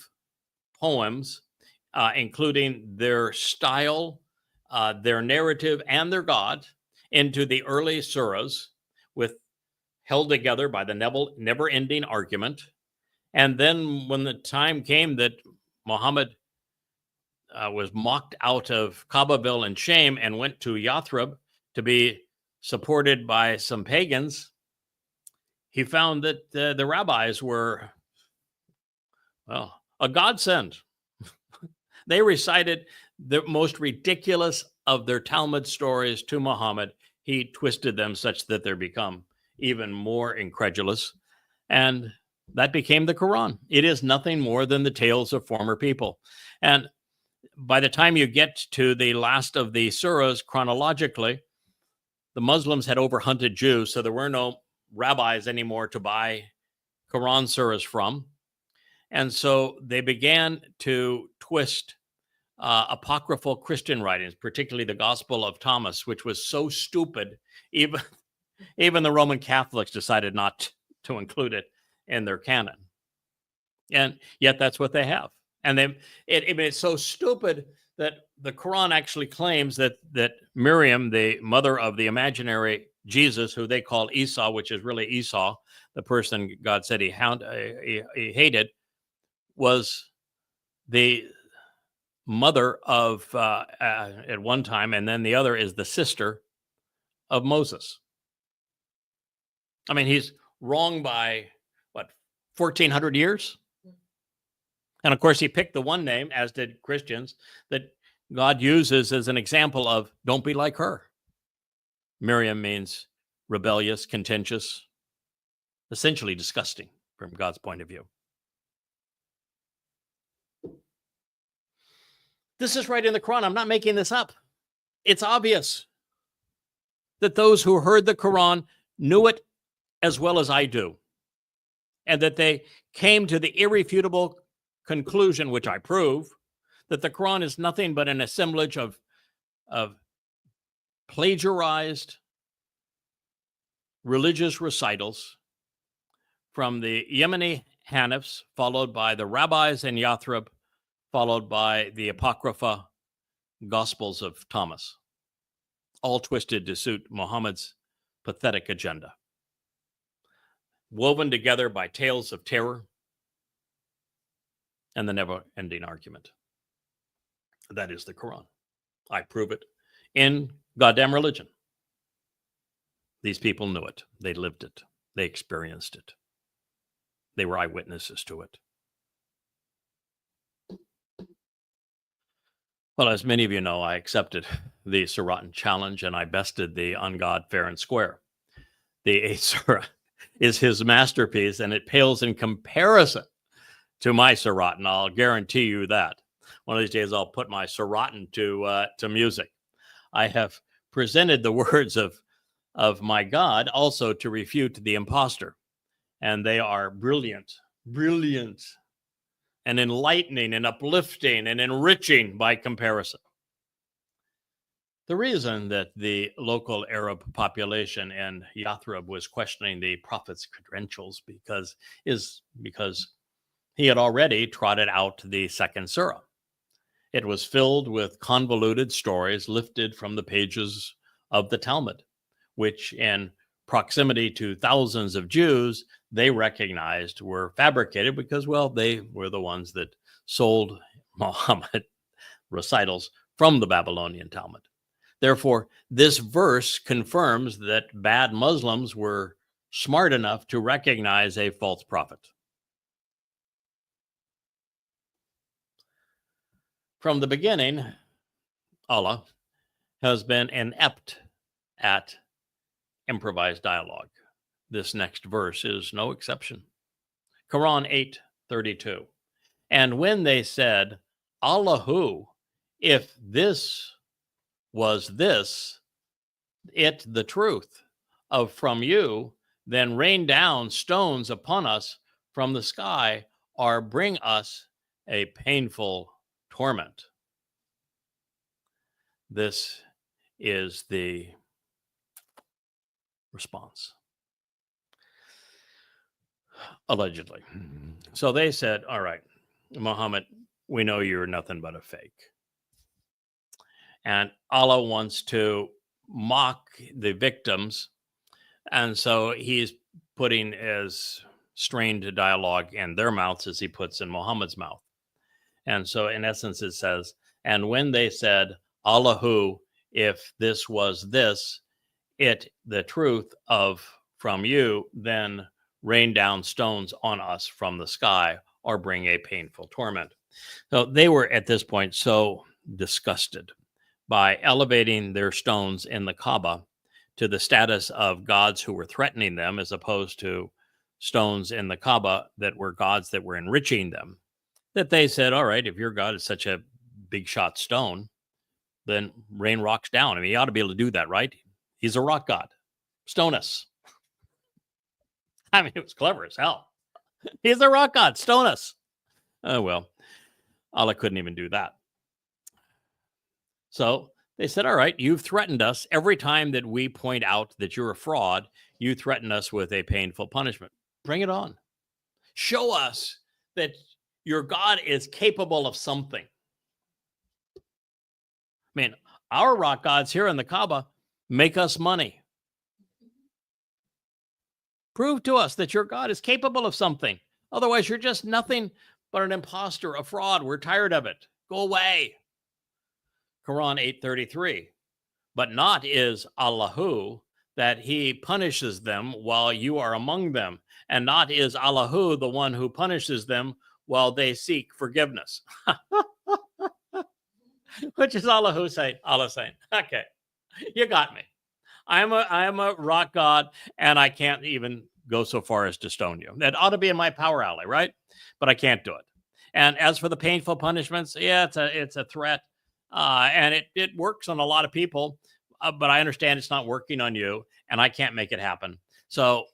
poems, including their style, their narrative, and their God into the early surahs, held together by the never-ending argument. And then when the time came that Muhammad was mocked out of Kaabaville in shame and went to Yathrib to be supported by some pagans, he found that the rabbis were, well, a godsend. They recited the most ridiculous of their Talmud stories to Muhammad. He twisted them such that they become even more incredulous. And that became the Quran. It is nothing more than the tales of former people. And by the time you get to the last of the surahs chronologically, the Muslims had overhunted Jews, so there were no rabbis anymore to buy Quran surahs from. And so they began to twist apocryphal Christian writings, particularly the Gospel of Thomas, which was so stupid, even the Roman Catholics decided not to include it in their canon. And yet that's what they have. And it's so stupid that the Quran actually claims that Miriam, the mother of the imaginary Jesus, who they call Esau, which is really Esau, the person God said he hated, was the mother of, at one time, and then the other is the sister of Moses. I mean, he's wrong by, 1,400 years? And of course, he picked the one name, as did Christians, that God uses as an example of don't be like her. Miriam means rebellious, contentious, essentially disgusting from God's point of view. This is right in the Quran. I'm not making this up. It's obvious that those who heard the Quran knew it as well as I do, and that they came to the irrefutable conclusion, which I prove, that the Quran is nothing but an assemblage of plagiarized religious recitals from the Yemeni Hanifs, followed by the rabbis in Yathrib, followed by the Apocrypha Gospels of Thomas, all twisted to suit Mohammed's pathetic agenda, woven together by tales of terror and the never-ending argument. That is the Quran. I prove it in goddamn religion. These people knew it. They lived it. They experienced it. They were eyewitnesses to it. Well, as many of you know, I accepted the Suratan challenge and I bested the On God fair and square. The 8th Surah is his masterpiece and it pales in comparison to my Suratan. I'll guarantee you that. One of these days I'll put my Suratan to music. I have presented the words of my God also to refute the impostor. And they are brilliant, brilliant, and enlightening and uplifting and enriching by comparison. The reason that the local Arab population in Yathrib was questioning the prophet's credentials is because he had already trotted out the 2nd Surah. It was filled with convoluted stories lifted from the pages of the Talmud, which in proximity to thousands of Jews, they recognized were fabricated because, well, they were the ones that sold Muhammad recitals from the Babylonian Talmud. Therefore, this verse confirms that bad Muslims were smart enough to recognize a false prophet. From the beginning, Allah has been inept at improvised dialogue. This next verse is no exception. Quran 8:32. And when they said, Allahu, if this was this, it the truth of from you, then rain down stones upon us from the sky, or bring us a painful torment. This is the response. Allegedly. So they said, all right, Muhammad, we know you're nothing but a fake. And Allah wants to mock the victims. And so he's putting as strained dialogue in their mouths as he puts in Muhammad's mouth. And so in essence, it says, and when they said, Allahu, if this was this, it the truth of from you, then rain down stones on us from the sky or bring a painful torment. So they were at this point so disgusted by elevating their stones in the Kaaba to the status of gods who were threatening them, as opposed to stones in the Kaaba that were gods that were enriching them, that they said, all right, if your God is such a big shot stone, then rain rocks down. I mean, he ought to be able to do that, right? He's a rock god. Stone us. I mean, it was clever as hell. He's a rock god. Stone us. Oh, well, Allah couldn't even do that. So they said, all right, you've threatened us. Every time that we point out that you're a fraud, you threaten us with a painful punishment. Bring it on. Show us that your God is capable of something. I mean, our rock gods here in the Kaaba make us money. Prove to us that your God is capable of something. Otherwise, you're just nothing but an imposter, a fraud. We're tired of it. Go away. Quran 8:33. But not is Allahu that he punishes them while you are among them, and not is Allahu the one who punishes them while they seek forgiveness. Which is Allahu saying, Allah saying, okay, you got me. I am a rock god, and I can't even go so far as to stone you. That ought to be in my power alley, right? But I can't do it. And as for the painful punishments, yeah, it's a threat, and it works on a lot of people. But I understand it's not working on you, and I can't make it happen. So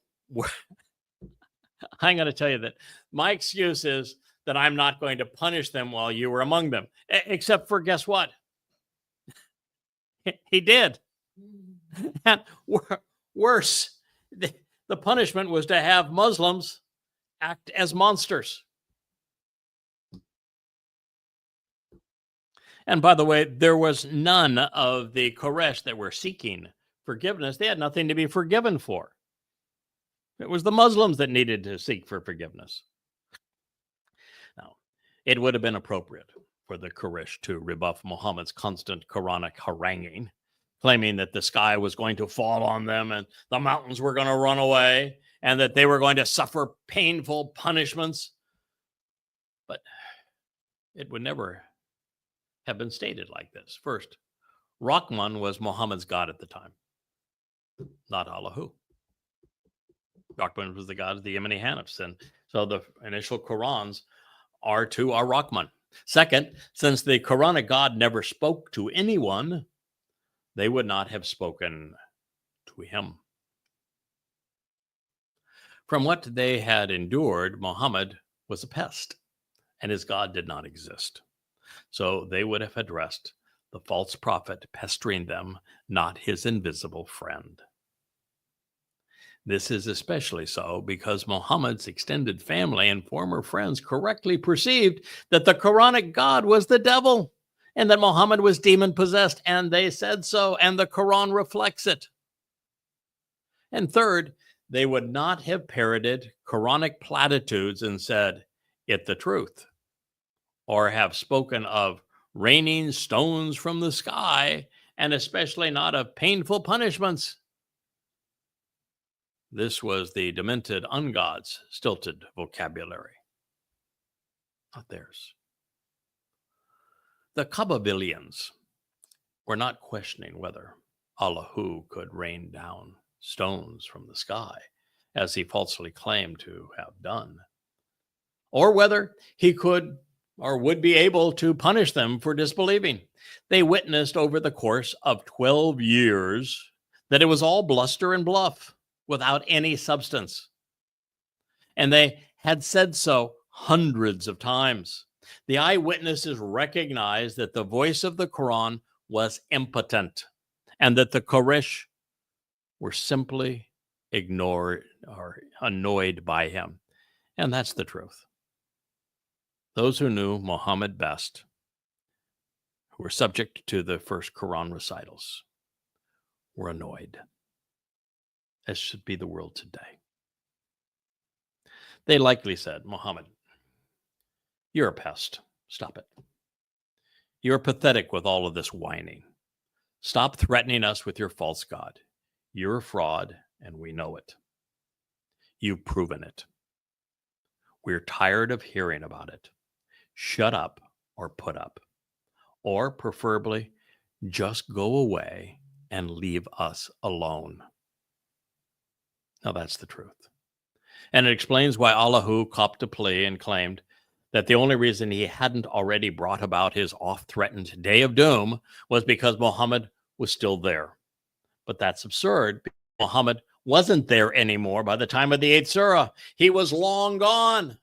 I'm going to tell you that my excuse is that I'm not going to punish them while you were among them, except for, guess what? He did. And worse, the punishment was to have Muslims act as monsters. And by the way, there was none of the Koresh that were seeking forgiveness. They had nothing to be forgiven for. It was the Muslims that needed to seek for forgiveness. Now, it would have been appropriate for the Koresh to rebuff Muhammad's constant Quranic haranguing, claiming that the sky was going to fall on them and the mountains were going to run away and that they were going to suffer painful punishments. But it would never have been stated like this. First, Rahman was Muhammad's God at the time, not Allahu. Rahman was the god of the Yemeni Hanifs, and so the initial Qurans are to our Rahman. Second, since the Quranic God never spoke to anyone, they would not have spoken to him. From what they had endured, Muhammad was a pest, and his God did not exist. So they would have addressed the false prophet pestering them, not his invisible friend. This is especially so because Muhammad's extended family and former friends correctly perceived that the Quranic God was the devil and that Muhammad was demon-possessed, and they said so, and the Quran reflects it. And third, they would not have parroted Quranic platitudes and said, "It the truth," or have spoken of raining stones from the sky, and especially not of painful punishments. This was the demented ungod's stilted vocabulary, not theirs. The Kabbalians were not questioning whether Allahu could rain down stones from the sky, as he falsely claimed to have done, or whether he could or would be able to punish them for disbelieving. They witnessed over the course of 12 years that it was all bluster and bluff without any substance. And they had said so hundreds of times. The eyewitnesses recognized that the voice of the Quran was impotent and that the Quraysh were simply ignored or annoyed by him. And that's the truth. Those who knew Muhammad best, who were subject to the first Quran recitals, were annoyed, as should be the world today. They likely said, "Muhammad, you're a pest. Stop it. You're pathetic with all of this whining. Stop threatening us with your false god. You're a fraud, and we know it. You've proven it. We're tired of hearing about it. Shut up or put up. Or preferably, just go away and leave us alone." Now that's the truth. And it explains why Allahu copped a plea and claimed that the only reason he hadn't already brought about his oft-threatened day of doom was because Muhammad was still there. But that's absurd. Muhammad wasn't there anymore by the time of the 8th surah. He was long gone.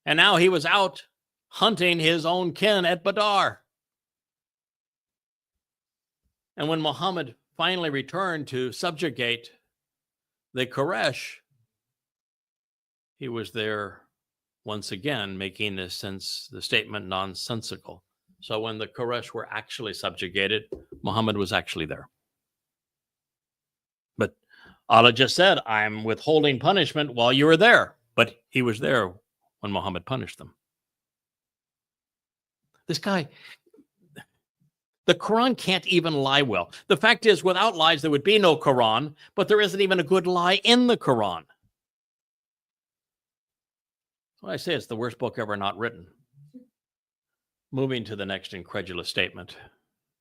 And now he was out hunting his own kin at Badr. And when Muhammad finally returned to subjugate the Quraysh, he was there once again making the statement nonsensical. So when the Quraysh were actually subjugated, Muhammad was actually there. But Allah just said, "I'm withholding punishment while you were there." But he was there when Muhammad punished them. This guy, the Quran can't even lie well. The fact is, without lies, there would be no Quran, but there isn't even a good lie in the Quran. So I say it's the worst book ever not written. Moving to the next incredulous statement.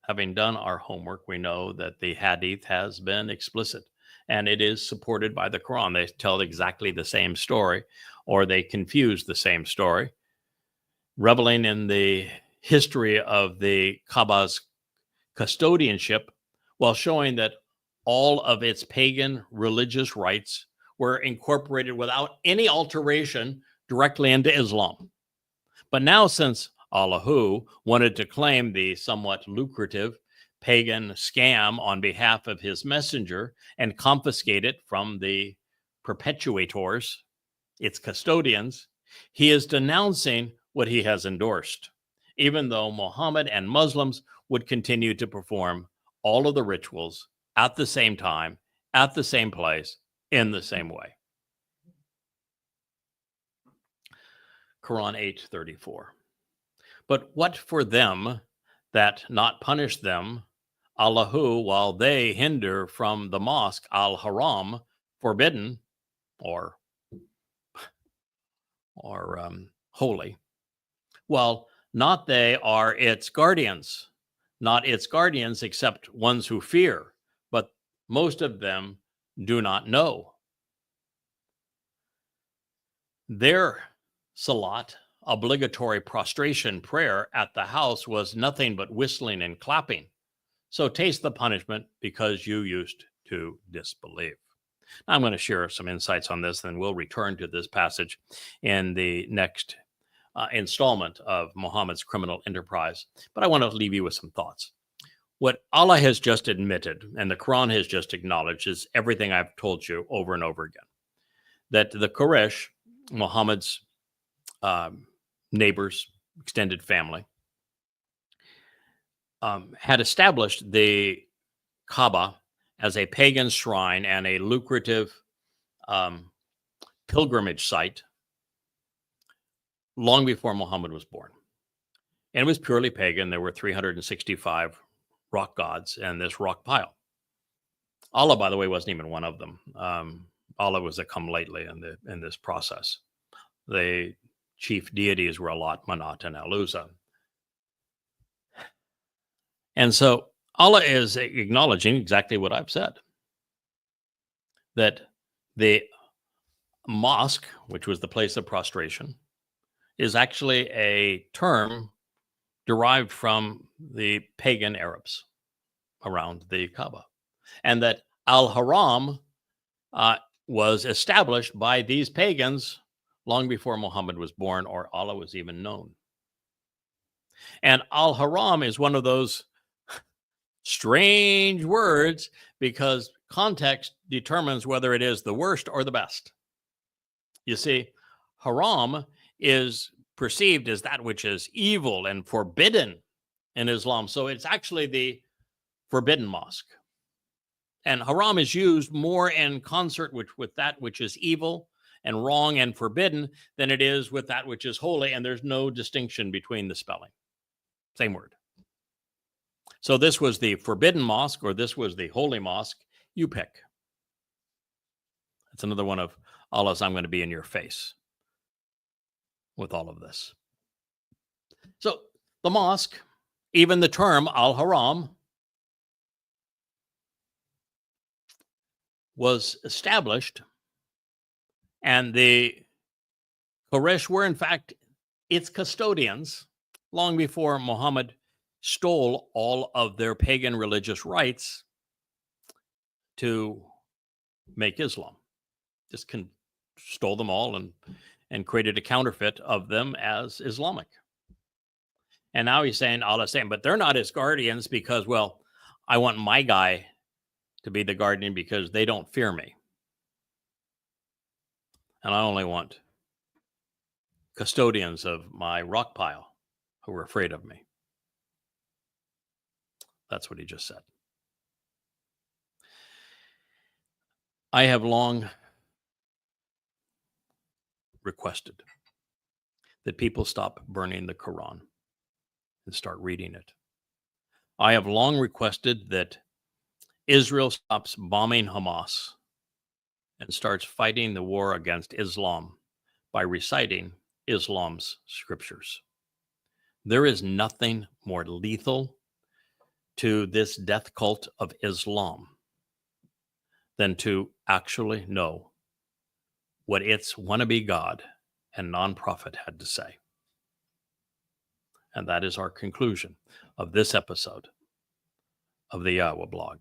Having done our homework, we know that the Hadith has been explicit, and it is supported by the Quran. They tell exactly the same story, or they confuse the same story, reveling in the history of the Kaaba's custodianship while showing that all of its pagan religious rites were incorporated without any alteration directly into Islam. But now, since Allahu wanted to claim the somewhat lucrative pagan scam on behalf of his messenger and confiscate it from the perpetuators, its custodians, he is denouncing what he has endorsed. even though Mohammed and Muslims would continue to perform all of the rituals at the same time, at the same place, in the same way. Quran 8:34. But what for them that not punish them, Allahu, while they hinder from the mosque al-haram, forbidden or holy, while not they are its guardians, not its guardians except ones who fear, but most of them do not know. Their salat, obligatory prostration prayer at the house, was nothing but whistling and clapping. So taste the punishment because you used to disbelieve. Now, I'm going to share some insights on this, and we'll return to this passage in the next installment of Muhammad's criminal enterprise. But I want to leave you with some thoughts. What Allah has just admitted and the Quran has just acknowledged is everything I've told you over and over again. That the Quraysh, Muhammad's neighbors, extended family, had established the Kaaba as a pagan shrine and a lucrative pilgrimage site long before Muhammad was born. And it was purely pagan. There were 365 rock gods and this rock pile. Allah, by the way, wasn't even one of them. Allah was a come lately in this process. The chief deities were Alat, Manat, and Al-Uzza. And so Allah is acknowledging exactly what I've said, that the mosque, which was the place of prostration, is actually a term derived from the pagan Arabs around the Kaaba, and that Al-Haram was established by these pagans long before Muhammad was born or Allah was even known. And Al-Haram is one of those strange words because context determines whether it is the worst or the best. You see, haram is perceived as that which is evil and forbidden in Islam. So it's actually the forbidden mosque. And haram is used more in concert with that which is evil and wrong and forbidden than it is with that which is holy. And there's no distinction between the spelling. Same word. So this was the forbidden mosque or this was the holy mosque. You pick. That's another one of Allah's I'm going to be in your face with all of this. So the mosque, even the term al-haram, was established, and the Quraysh were in fact its custodians long before Muhammad stole all of their pagan religious rites to make Islam. Just stole them all and created a counterfeit of them as Islamic. And now he's saying, Allah's saying, but they're not his guardians because, well, I want my guy to be the guardian because they don't fear me. And I only want custodians of my rock pile who are afraid of me. That's what he just said. I have long requested that people stop burning the Quran and start reading it. I have long requested that Israel stops bombing Hamas and starts fighting the war against Islam by reciting Islam's scriptures. There is nothing more lethal to this death cult of Islam than to actually know what its wannabe God and non-prophet had to say. And that is our conclusion of this episode of the YAHOWAH blog.